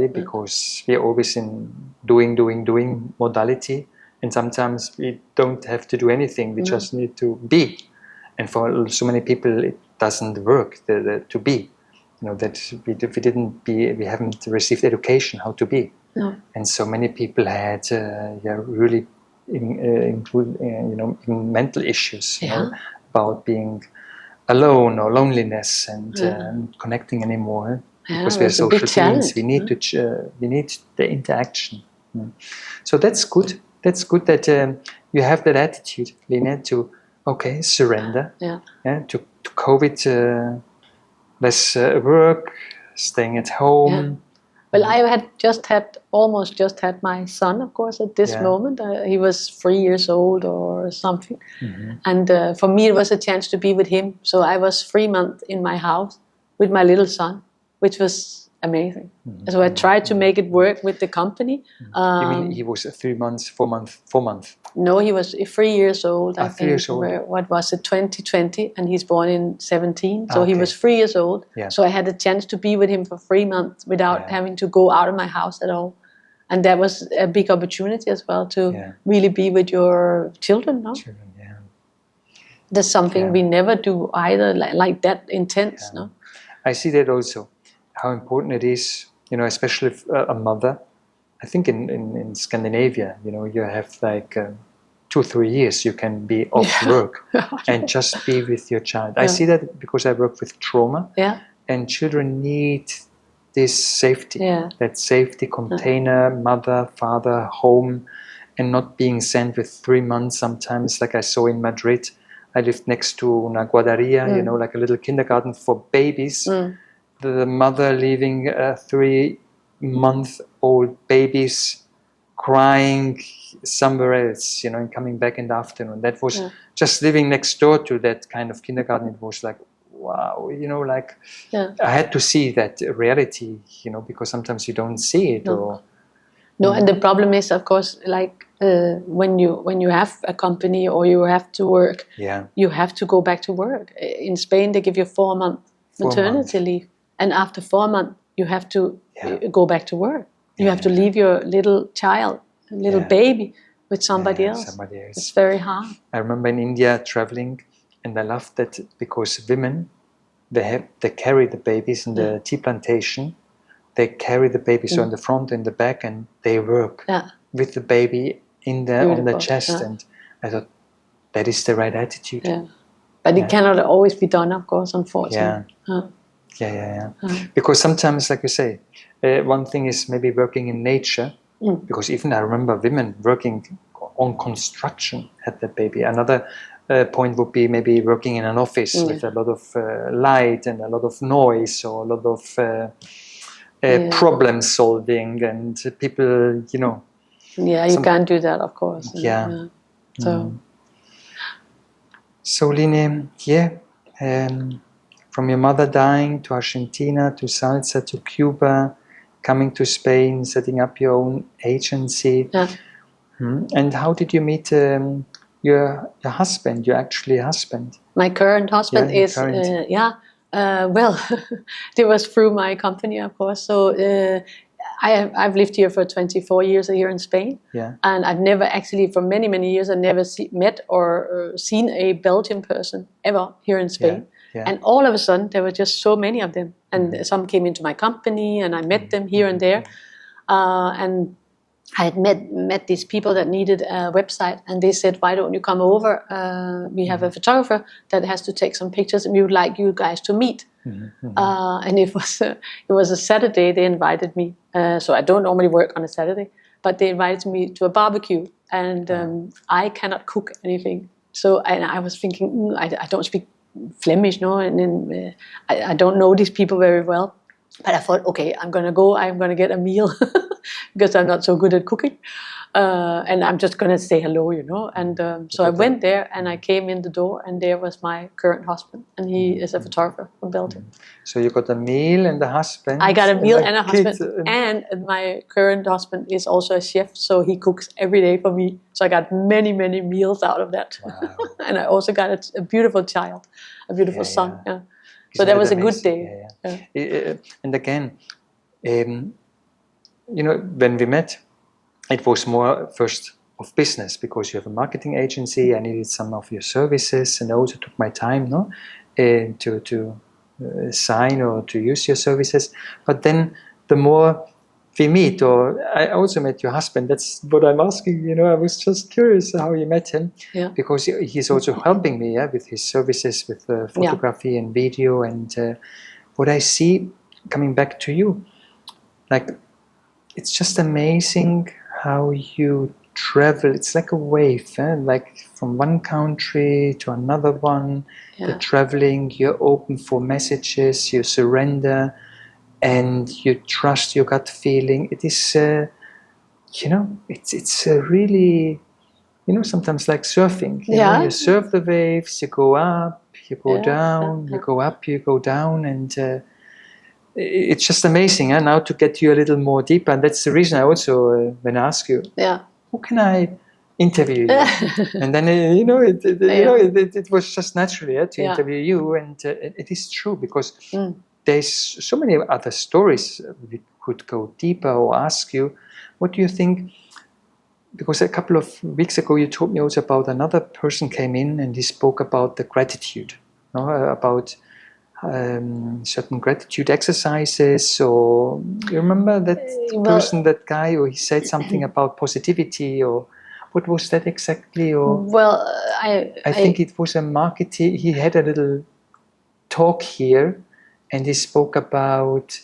Because we're always in doing modality. And sometimes we don't have to do anything. We just need to be. And for so many people, it doesn't work to be. That we haven't received education how to be. No. And so many people had really in mental issues, about being alone or loneliness and connecting anymore. Because we are social beings, we need the interaction. So that's good. That's good that you have that attitude, Line, to surrender. To COVID, less work, staying at home. Well, I had almost just had my son, of course, at this moment. He was 3 years old or something, and for me it was a chance to be with him. So I was 3 months in my house with my little son, which was amazing. So I tried to make it work with the company. You mean he was 3 months, 4 months? No, he was 3 years old. I 3 think. Years old. What was it? 2020, and he's born in 2017. So he was 3 years old. So I had a chance to be with him for 3 months without having to go out of my house at all. And that was a big opportunity as well to really be with your children. No? That's something we never do either, like that intense. No. I see that also. How important it is, especially if a mother. I think in Scandinavia, you have like 2-3 years you can be off work and just be with your child. I see that because I work with trauma, and children need this safety, that safety container, mother, father, home, and not being sent with 3 months sometimes, like I saw in Madrid. I lived next to una guarderia, you know, like a little kindergarten for babies. The mother leaving 3-month-old babies crying somewhere else, you know, and coming back in the afternoon. That was just living next door to that kind of kindergarten. It was like, wow, you know, like I had to see that reality, you know, because sometimes you don't see it. No, and the problem is, of course, like when you have a company or you have to work, you have to go back to work. In Spain, they give you 4-month maternity leave, and after 4 months, you have to go back to work. You have to leave your little child, little baby, with somebody else. It's very hard. I remember in India traveling, and I loved that because women, they carry the babies in the tea plantation. They carry the baby so in the front and the back, and they work with the baby on the chest. And I thought that is the right attitude. But it cannot always be done, of course, unfortunately. Because sometimes, like you say, one thing is maybe working in nature, because even I remember women working on construction had the baby. Another point would be maybe working in an office with a lot of light and a lot of noise, or a lot of problem solving, and people, you know. Yeah, you can't do that, of course. So Line, from your mother dying to Argentina to salsa to Cuba, coming to Spain, setting up your own agency. And how did you meet your husband, your actually husband? My current husband is, well, it was through my company, of course. So I've lived here for 24 years here in Spain. And I've never actually, for many, many years, I've never met or seen a Belgian person ever here in Spain. And all of a sudden, there were just so many of them. And some came into my company, and I met them here and there. And I had met these people that needed a website, and they said, why don't you come over? We have a photographer that has to take some pictures, and we would like you guys to meet. And it was a Saturday. They invited me. So I don't normally work on a Saturday, but they invited me to a barbecue, and I cannot cook anything. So I was thinking, I don't speak Flemish, no, and I don't know these people very well. But I thought, okay, I'm going to get a meal because I'm not so good at cooking. And I'm just going to say hello, you know. And so I went there, and I came in the door, and there was my current husband, and he is a photographer from Belgium. So you got a meal and a husband. I got a meal and a husband, and my current husband is also a chef, so he cooks every day for me. So I got many, many meals out of that. Wow. And I also got a beautiful child, a beautiful son. Yeah. So that was a good day. And again, you know, when we met, it was more first of business, because you have a marketing agency. I needed some of your services, and I also took my time, to sign or to use your services. But then the more we meet, or I also met your husband. That's what I'm asking. You know, I was just curious how you met him, because he's also helping me, with his services with photography and video. And what I see, coming back to you, like, it's just amazing how you travel. It's like a wave, like from one country to another one. The traveling, you're open for messages, you surrender, and you trust your gut feeling. It is, you know, it's really, you know, sometimes like surfing. You know, you surf the waves, you go up, you go down, you go up, you go down, and it's just amazing. Now to get you a little more deeper, and that's the reason I also, when I ask you, who can I interview you? And then you know, it was just naturally to interview you, and it is true, because there's so many other stories we could go deeper or ask you. What do you think? Because a couple of weeks ago you told me also about another person came in, and he spoke about the gratitude, about certain gratitude exercises. Or you remember that person, that guy, or he said something about positivity, or what was that exactly? Or well, I think it was a marketing. He had a little talk here, and he spoke about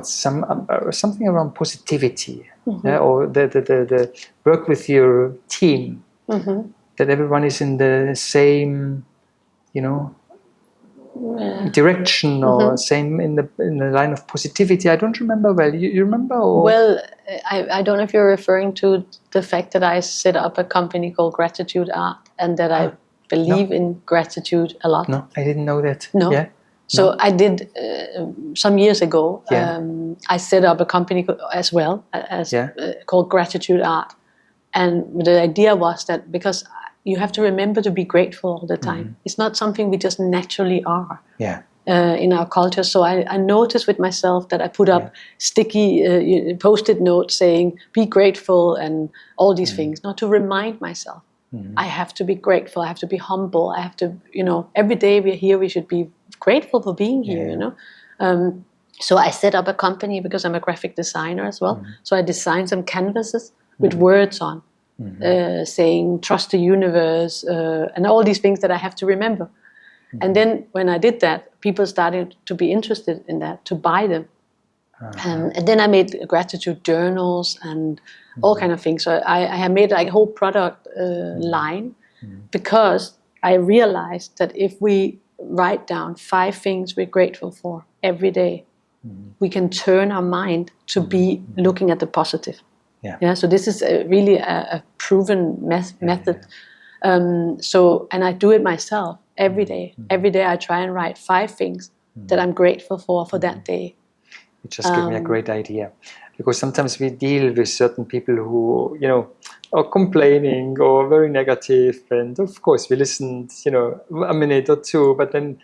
something around positivity, or the work with your team, that everyone is in the same, direction, or same in the line of positivity. I don't remember well. You remember? Or? Well, I don't know if you're referring to the fact that I set up a company called Gratitude Art, and that I believe in gratitude a lot. No, I didn't know that. No. Yeah. So I did some years ago. I set up a company as well called Gratitude Art, and the idea was that because you have to remember to be grateful all the time. It's not something we just naturally are. Yeah. In our culture. So I noticed with myself that I put up sticky post-it notes saying, be grateful and all these things, not to remind myself. I have to be grateful, I have to be humble, I have to, every day we're here, we should be grateful for being here, So I set up a company because I'm a graphic designer as well. So I designed some canvases with words on, saying, trust the universe, and all these things that I have to remember. And then when I did that, people started to be interested in that, to buy them. And then I made gratitude journals and all kind of things. So I have made like a whole product line because I realized that if we write down 5 things we're grateful for every day, we can turn our mind to be looking at the positive. Yeah. So this is really a proven method. And I do it myself every day. Every day I try and write 5 things that I'm grateful for that day. It just gave me a great idea, because sometimes we deal with certain people who, are complaining or very negative, and of course we listen, a minute or 2, but then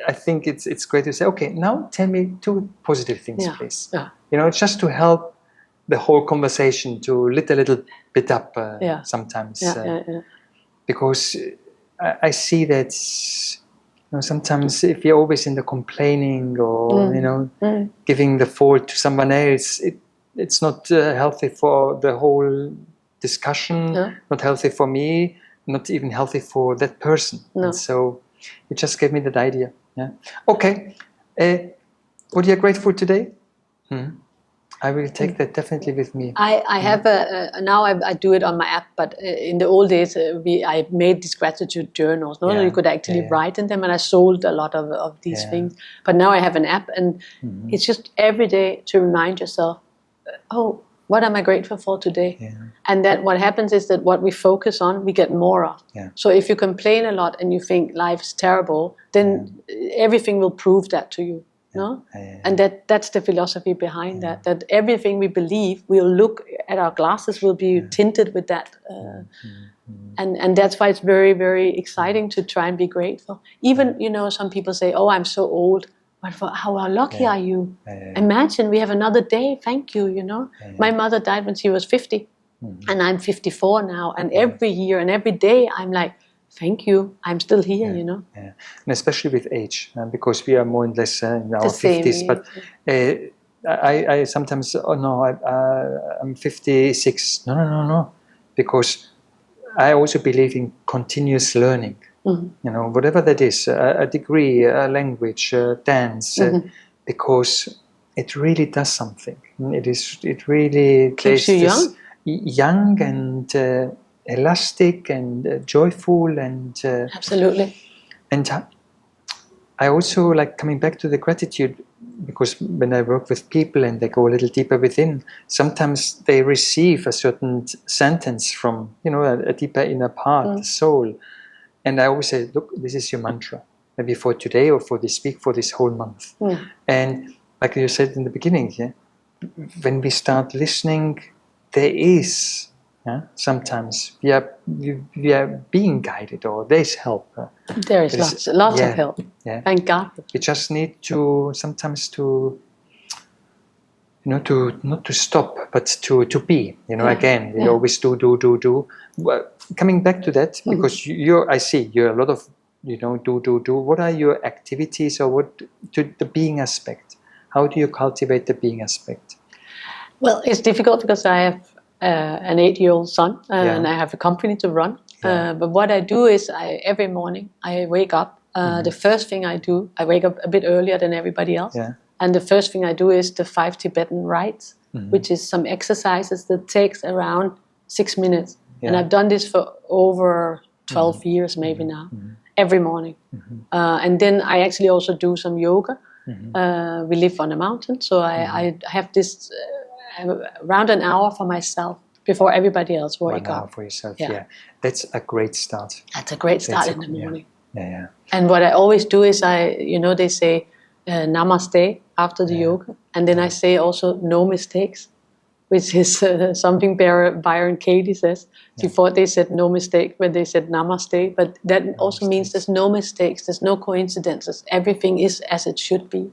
I think it's great to say, okay, now tell me 2 positive things, please. Yeah. Just to help the whole conversation to lit a little bit up sometimes. Because I see that sometimes if you're always in the complaining or giving the fault to someone else, it's not healthy for the whole discussion, not healthy for me, not even healthy for that person. And so it just gave me that idea. Yeah. Okay. What are you grateful today? I will take that definitely with me. I have now I do it on my app, but in the old days I made these gratitude journals. No, you could actually write in them, and I sold a lot of these things. But now I have an app, and it's just every day to remind yourself, what am I grateful for today? Yeah. And that what happens is that what we focus on, we get more of. Yeah. So if you complain a lot and you think life's terrible, then everything will prove that to you. No? And that's the philosophy behind that everything we believe, we'll look at our glasses will be tinted with that. And that's why it's very, very exciting to try and be grateful. Even, some people say, I'm so old. But how lucky are you? Imagine we have another day. Thank you, My mother died when she was 50. And I'm 54 now. And every year and every day I'm like, thank you, I'm still here, Yeah. And especially with age, because we are more or less in our 50s. But I sometimes, I'm 56. No. Because I also believe in continuous learning. Whatever that is, a degree, a language, dance, because it really does something. It really keeps you young and elastic and joyful and absolutely. And I also like coming back to the gratitude, because when I work with people and they go a little deeper within, sometimes they receive a certain sentence from a deeper inner part, the soul. And I always say, look, this is your mantra, maybe for today or for this week, for this whole month. And like you said in the beginning, when we start listening, there is sometimes we are being guided, or there's help. There is lots of help. Yeah. Thank God. We just need to sometimes to not to stop, but to be. Again, we always do. Well, coming back to that, because I see you're a lot of do. What are your activities, or what to the being aspect? How do you cultivate the being aspect? Well, it's difficult because I have an 8-year-old son, and I have a company to run. But what I do is every morning I wake up. The first thing I do, I wake up a bit earlier than everybody else. And the first thing I do is the 5 Tibetan rites, which is some exercises that takes around 6 minutes. And I've done this for over 12 years maybe now, every morning. And then I actually also do some yoga. We live on a mountain, so I have this around an hour for myself before everybody else wake up. 1 hour for yourself, That's a great start. That's a great start in the morning. And what I always do is they say namaste after the yoga, and then I say also no mistakes, which is something Byron Katie says. Before they said no mistake when they said namaste, but that also means there's no mistakes, there's no coincidences, everything is as it should be.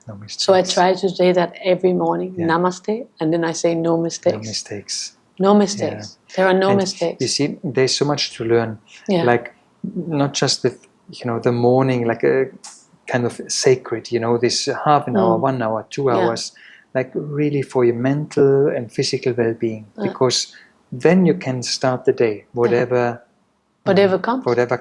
No mistakes. So I try to say that every morning, namaste, and then I say no mistakes. No mistakes. No mistakes. There are no mistakes. You see, there's so much to learn. Like not just with the morning, like a kind of sacred, this half an hour, 1 hour, 2 hours, like really for your mental and physical well-being, because then you can start the day, whatever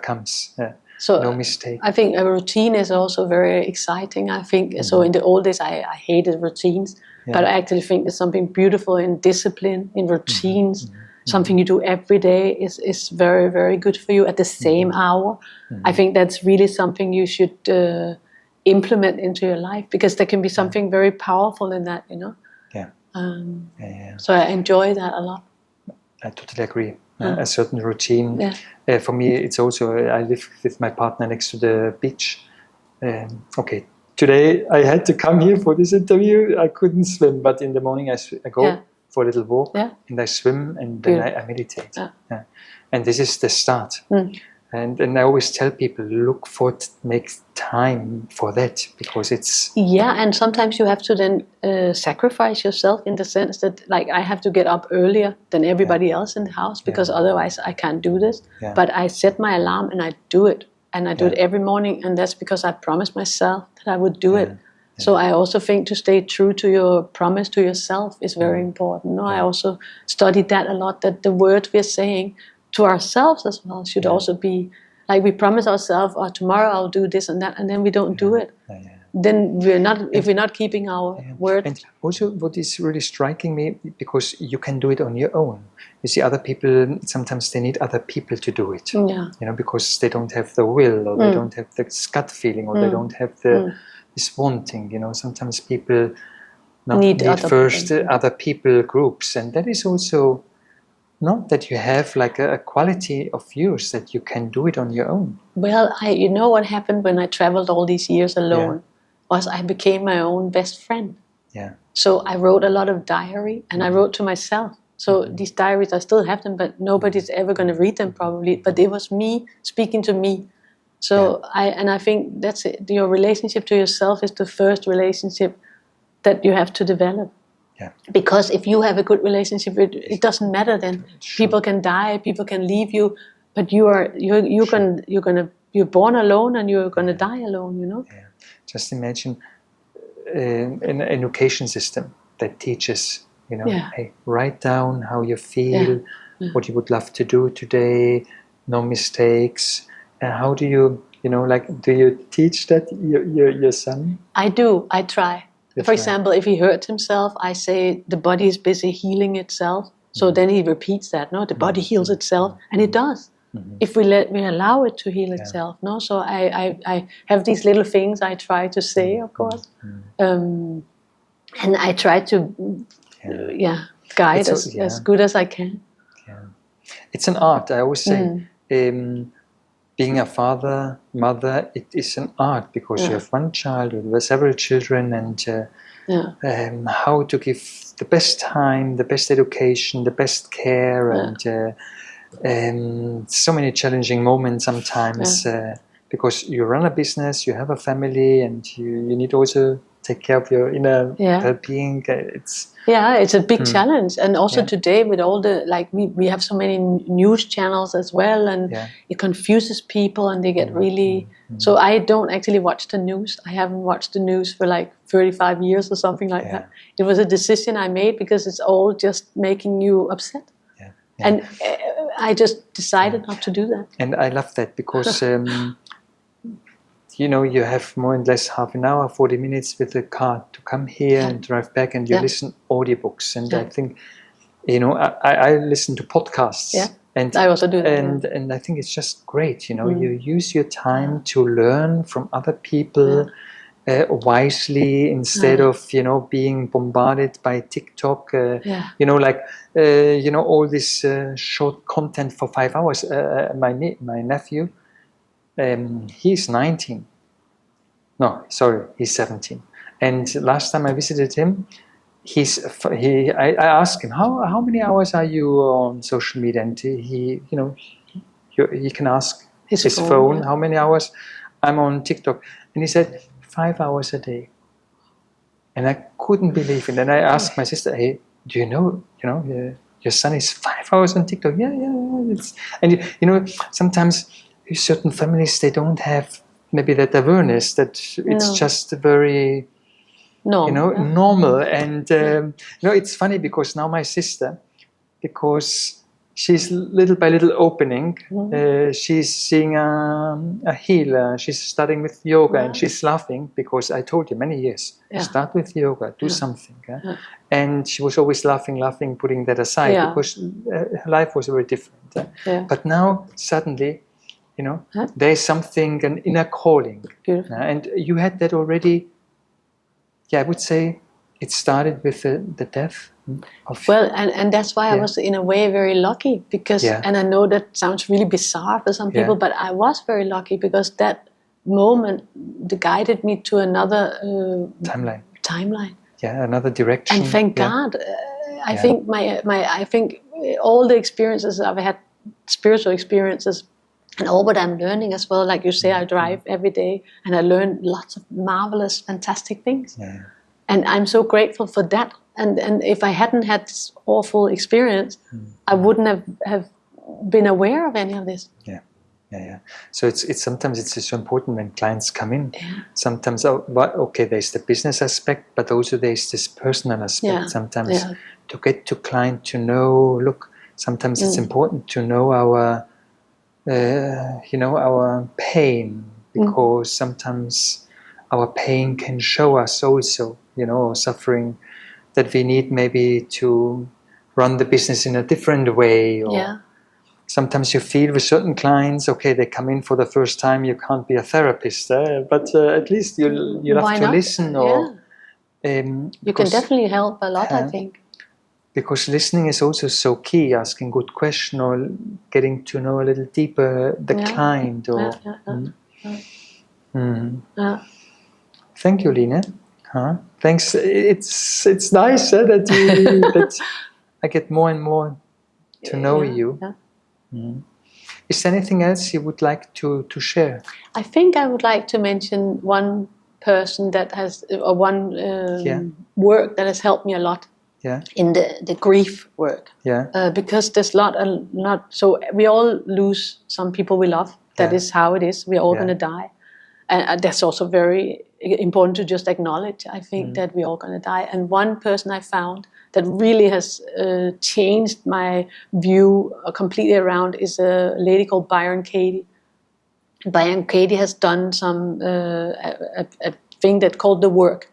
comes. So no mistake. I think a routine is also very exciting. I think so. In the old days, I hated routines, but I actually think there's something beautiful in discipline, in routines. Something you do every day is very, very good for you at the same hour. I think that's really something you should implement into your life, because there can be something very powerful in that, So I enjoy that a lot. I totally agree. A certain routine. For me, it's also, I live with my partner next to the beach. Today I had to come here for this interview. I couldn't swim, but in the morning I go for a little walk, and I swim, and then I meditate. And this is the start. And I always tell people, make time for that, because it's... and sometimes you have to then sacrifice yourself, in the sense that, like, I have to get up earlier than everybody else in the house, because otherwise I can't do this. But I set my alarm and I do it. And I do it every morning, and that's because I promised myself that I would do it. So I also think to stay true to your promise to yourself is very important. I also studied that a lot, that the words we're saying to ourselves as well should also be like, we promise ourselves, tomorrow I'll do this and that, and then we don't do it. Then if we're not keeping our word. And also what is really striking me, because you can do it on your own. You see, other people, sometimes they need other people to do it. Because they don't have the will, or they don't have the gut feeling, or they don't have this wanting. Sometimes people need first other people groups, and that is also not that you have like a quality of yours that you can do it on your own. Well, what happened when I traveled all these years alone was I became my own best friend. So I wrote a lot of diary, and I wrote to myself. So these diaries, I still have them, but nobody's ever going to read them probably. But it was me speaking to me. So I think that's it. Your relationship to yourself is the first relationship that you have to develop. Because if you have a good relationship, it doesn't matter then. People can die, people can leave you, but you're born alone and you're gonna die alone. Just imagine an education system that teaches, hey, write down how you feel, what you would love to do today, no mistakes. And how do you, do you teach that your son? I do. I try. For example, if he hurts himself, I say the body is busy healing itself. So then he repeats that. No, the body heals itself, and it does. If we allow it to heal itself. No, so I have these little things I try to say, of course, and I try to guide as good as I can. It's an art. I always say. Being a father, mother, it is an art, because you have one child, or there are several children, and how to give the best time, the best education, the best care, and so many challenging moments sometimes, because you run a business, you have a family, and you need also take care of your inner well-being. It's a big challenge, and also today with all the we have so many news channels as well, and it confuses people, and they get really. So I don't actually watch the news. I haven't watched the news for 35 years or something like that. It was a decision I made because it's all just making you upset, and I just decided not to do that. And I love that because. You have more or less half an hour, 40 minutes with the car to come here and drive back, and you listen audiobooks. And I think, I listen to podcasts. Yeah, and I also do that. And I think it's just great. You use your time to learn from other people wisely instead of being bombarded by TikTok. All this short content for 5 hours. My nephew. He's 19. No, sorry, he's 17. And last time I visited him, I asked him how many hours are you on social media, and he can ask his phone how many hours I'm on TikTok, and he said 5 hours a day. And I couldn't believe it. And I asked my sister, hey, do you know your son is 5 hours on TikTok? Yeah. And sometimes certain families, they don't have maybe that awareness that it's just very normal. And it's funny because now my sister, because she's little by little opening, she's seeing a healer, she's studying with yoga, and she's laughing because I told you many years, start with yoga, do something. And she was always laughing, putting that aside because her life was very different. But now suddenly, there's something, an inner calling. And you had that already. I would say it started with the death of... Well, and that's why I was in a way very lucky because, and I know that sounds really bizarre for some people, but I was very lucky because that moment guided me to another timeline. Yeah, another direction. And thank God. I think I think all the experiences I've had, spiritual experiences, and all what I'm learning as well, like you say, I drive every day and I learn lots of marvelous, fantastic things. And I'm so grateful for that. And if I hadn't had this awful experience, I wouldn't have been aware of any of this. So it's sometimes it's so important when clients come in. Sometimes, there's the business aspect, but also there's this personal aspect. Sometimes to get to client to know, look, sometimes it's important to know our pain, because sometimes our pain can show us also, suffering that we need maybe to run the business in a different way. Or sometimes you feel with certain clients, they come in for the first time, you can't be a therapist, but at least you'll have to listen. Or you can definitely help a lot, I think. Because listening is also so key, asking good questions or getting to know a little deeper the client. Or Thank you, Line. Thanks. It's nice that I get more and more to know you. Is there anything else you would like to share? I think I would like to mention one person that has, or one work that has helped me a lot. In the grief work, because there's not. So we all lose some people we love. That is how it is. We're all going to die, and that's also very important to just acknowledge. I think that we're all going to die. And one person I found that really has changed my view completely around is a lady called Byron Katie. Byron Katie has done some a thing that's called The Work.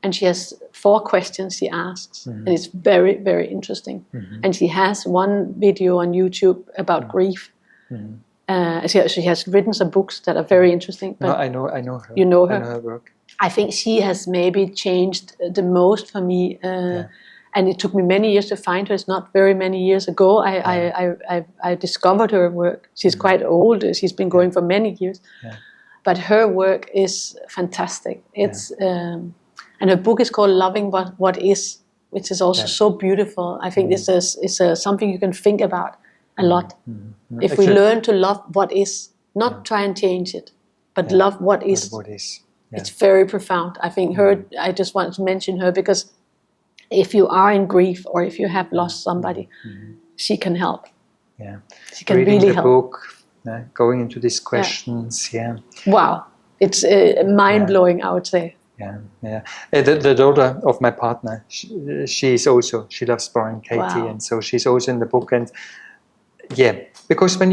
And she has 4 questions she asks, and it's very, very interesting. And she has one video on YouTube about grief. She has written some books that are very interesting. But I know her. You know her? I know her work. I think she has maybe changed the most for me. And it took me many years to find her. It's not very many years ago I discovered her work. She's quite old. She's been going for many years. But her work is fantastic. It's... and her book is called Loving What Is, which is also so beautiful. I think this is something you can think about a lot. If we learn to love what is, not try and change it, but love what is. What is. It's very profound. I think I just want to mention her because if you are in grief or if you have lost somebody, she can help. Yeah. She can Reading really the help. book, going into these questions, Wow. It's mind-blowing, I would say. Yeah. The daughter of my partner, she loves Brian Katie, and so she's also in the book. And because when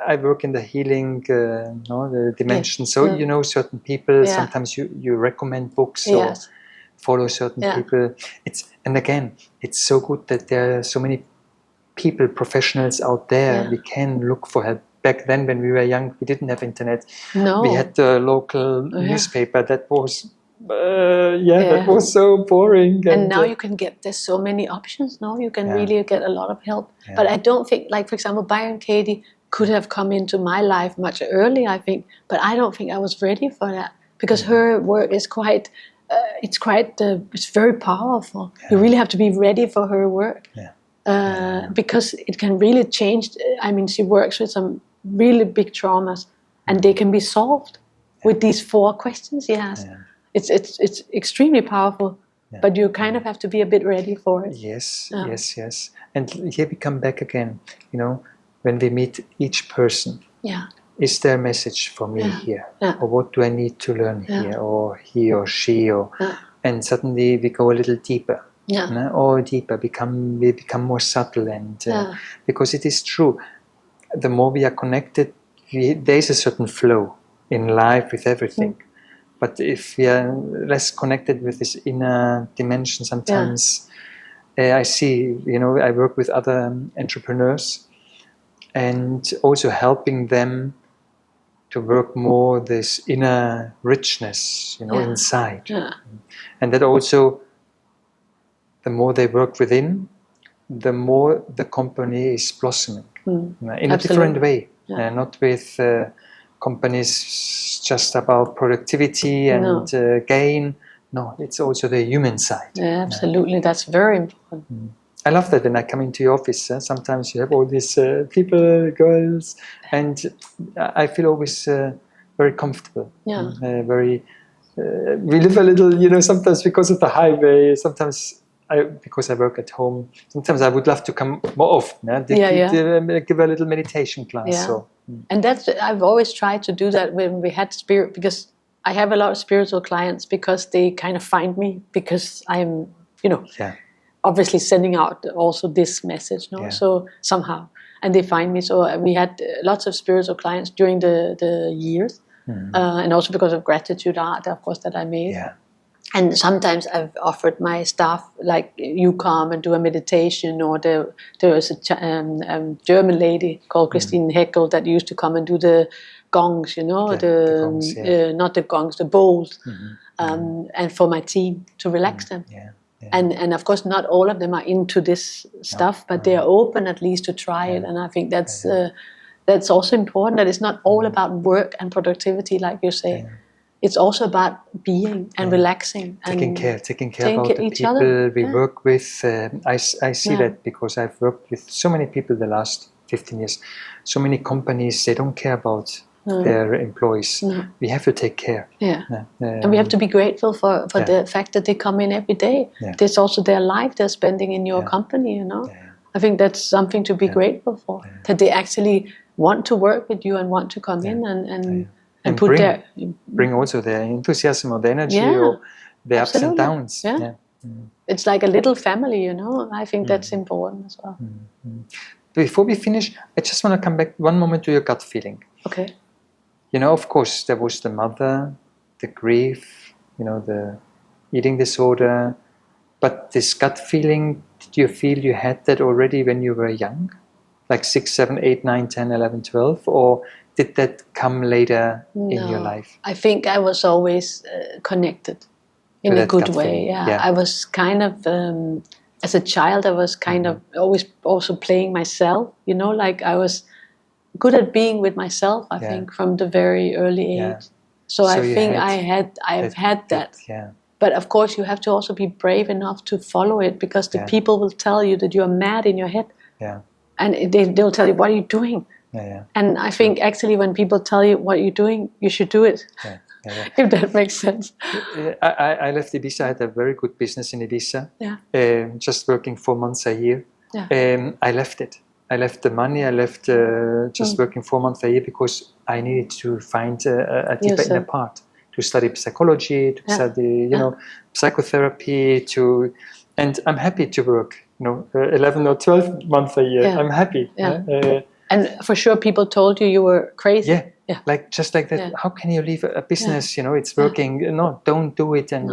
I work in the healing, the dimension, so you know certain people. Sometimes you recommend books or follow certain people. It's so good that there are so many people, professionals out there. We can look for help. Back then, when we were young, we didn't have internet. No. We had the local newspaper that was. That was so boring. And now you can there's so many options now. You can really get a lot of help. But I don't think, like, for example, Byron Katie could have come into my life much earlier, I think. But I don't think I was ready for that because her work is it's very powerful. You really have to be ready for her work. Because it can really change. I mean, she works with some really big traumas and they can be solved with these 4 questions she has. It's extremely powerful, but you kind of have to be a bit ready for it. Yes. And here we come back again. You know, when we meet each person, is there a message for me here, or what do I need to learn here, or he or she, and suddenly we go a little deeper, or deeper. We become more subtle, and because it is true, the more we are connected, there is a certain flow in life with everything. But if we are less connected with this inner dimension, sometimes I see, I work with other entrepreneurs and also helping them to work more this inner richness, inside. And that also, the more they work within, the more the company is blossoming in a different way, not with companies just about productivity and gain. No, it's also the human side. Yeah, absolutely. That's very important. I love that when I come into your office. Sometimes you have all these people, girls, and I feel always very comfortable. We live a little, sometimes because of the highway, sometimes because I work at home, sometimes I would love to come more often. Give a little meditation class. So. And I've always tried to do that when we had spirit, because I have a lot of spiritual clients because they kind of find me because I'm, obviously sending out also this message, so somehow, and they find me. So we had lots of spiritual clients during the years, and also because of gratitude art, of course, that I made. And sometimes I've offered my staff, like, you come and do a meditation, or there was a German lady called Christine Heckel that used to come and do the gongs, the gongs, not the gongs, the bowls, and for my team to relax them. And of course, not all of them are into this stuff, but they are open at least to try it. And I think that's also important, that it's not all about work and productivity, like you say. It's also about being and relaxing. Taking care about the people we work with. I see that because I've worked with so many people the last 15 years. So many companies, they don't care about their employees. We have to take care. And we have to be grateful for the fact that they come in every day. There's also their life they're spending in your company, I think that's something to be grateful for. That they actually want to work with you and want to come in and put bring also their enthusiasm or the energy or the ups and downs. It's like a little family, I think that's important as well. Before we finish, I just want to come back one moment to your gut feeling. Okay. Of course, there was the mother, the grief, the eating disorder, but this gut feeling, did you feel you had that already when you were young? Like 6, 7, 8, 9, 10, 11, 12? Or did that come later in your life? I think I was always connected in a good way. I was kind of, as a child, I was kind of always also playing myself, like I was good at being with myself, I think, from the very early age. So I think I've had that. But of course, you have to also be brave enough to follow it, because the people will tell you that you're mad in your head. And they'll tell you, what are you doing? And I think actually when people tell you what you're doing, you should do it. if that makes sense. I left Ibiza. I had a very good business in Ibiza. Just working 4 months a year. I left it. I left the money. I left just working 4 months a year because I needed to find a deeper inner part, to study psychology, to study psychotherapy, and I'm happy to work 11 or 12 months a year. I'm happy. And for sure people told you were crazy. Like just like that. How can you leave a business? It's working. No, don't do it. And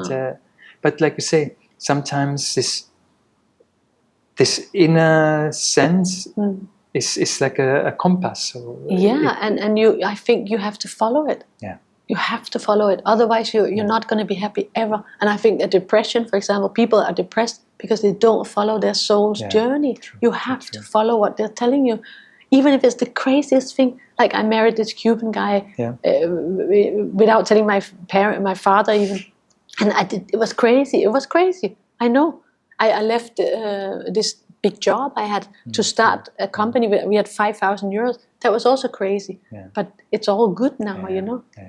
but like you say, sometimes this inner sense is like a compass. And I think you have to follow it. You have to follow it. Otherwise, you're not going to be happy ever. And I think that depression, for example, people are depressed because they don't follow their soul's journey. You have to follow what they're telling you. Even if it's the craziest thing, like I married this Cuban guy without telling my father even, and it was crazy. It was crazy. I know. I left this big job I had to start a company. We had 5,000 euros. That was also crazy. But it's all good now,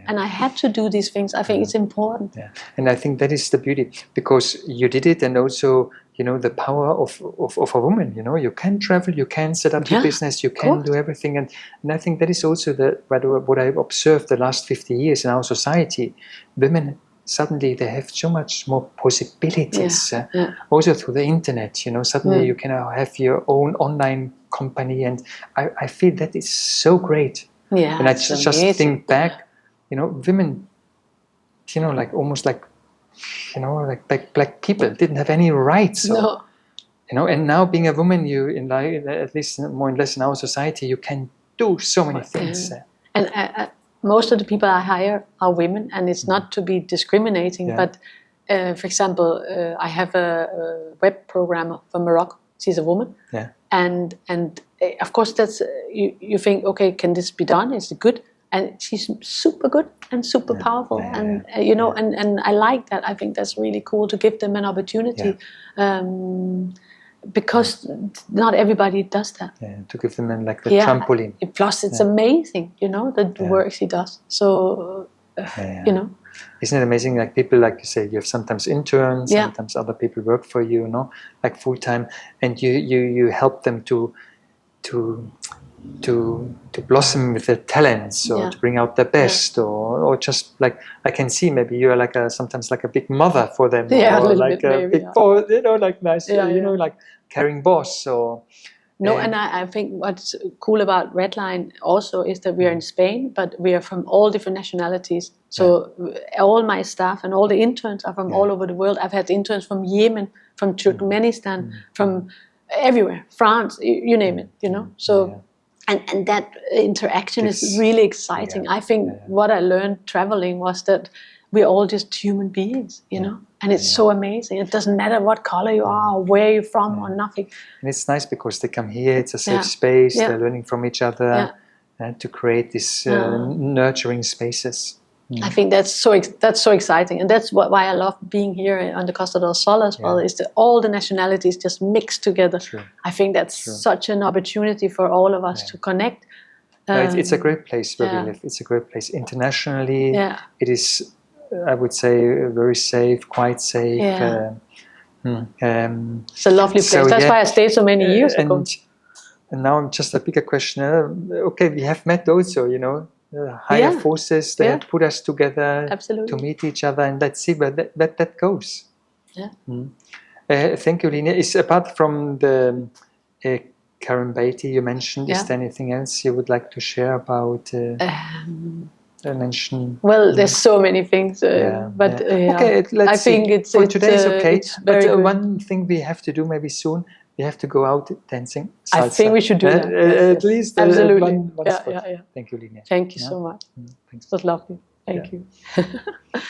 And I had to do these things. I think it's important. And I think that is the beauty, because you did it, and also the power of a woman. You can travel, you can set up your business, you can do everything, and I think that is also what I've observed the last 50 years in our society. Women suddenly they have so much more possibilities. Also through the internet, suddenly you can have your own online company, and I feel that is so great. And I just think back, women, like almost like black people didn't have any rights. And now being a woman, you at least more or less in our society, you can do so many things. And most of the people I hire are women, and it's not to be discriminating, but for example, I have a web programmer from Morocco. She's a woman, and of course that's you think, okay, can this be done? Is it good? And she's super good and super powerful, and and I like that. I think that's really cool to give them an opportunity. Because not everybody does that. To give them the trampoline. Plus, it's amazing, the work she does. So, Isn't it amazing? Like people, like you say, you have sometimes interns, sometimes other people work for you, like full time, and you help them to blossom with their talents, or to bring out their best, or just like I can see maybe you are sometimes like a big mother for them, or like a big boss, like nice, like caring boss, or. And I think what's cool about Redline also is that we are in Spain, but we are from all different nationalities. So all my staff and all the interns are from all over the world. I've had interns from Yemen, from Turkmenistan, from everywhere, France, you name it, So. And that interaction is really exciting. I think what I learned traveling was that we're all just human beings, and it's so amazing. It doesn't matter what color you are, or where you're from, or nothing. And it's nice because they come here, it's a safe space, they're learning from each other, to create these nurturing spaces. I think that's so exciting, and that's why I love being here on the Costa del Sol as well. Is that all the nationalities just mixed together. I think that's such an opportunity for all of us to connect. It's a great place where we live. It's a great place internationally. It is, I would say, very safe, quite safe. It's a lovely place. That's why I stayed so many years ago. And now I'm just a bigger question. Okay, we have met also, higher forces, they have put us together to meet each other, and let's see where that goes. Thank you, Line. Is apart from the Karen Beatty you mentioned, is there anything else you would like to share about mention? Well, there's so many things, but okay, I think it's for today is okay. But one thing we have to do maybe soon. We have to go out dancing salsa. I think we should do that. At least absolutely. One spot. Thank you, Line. Thank you so much. Thanks. It was lovely. Thank you.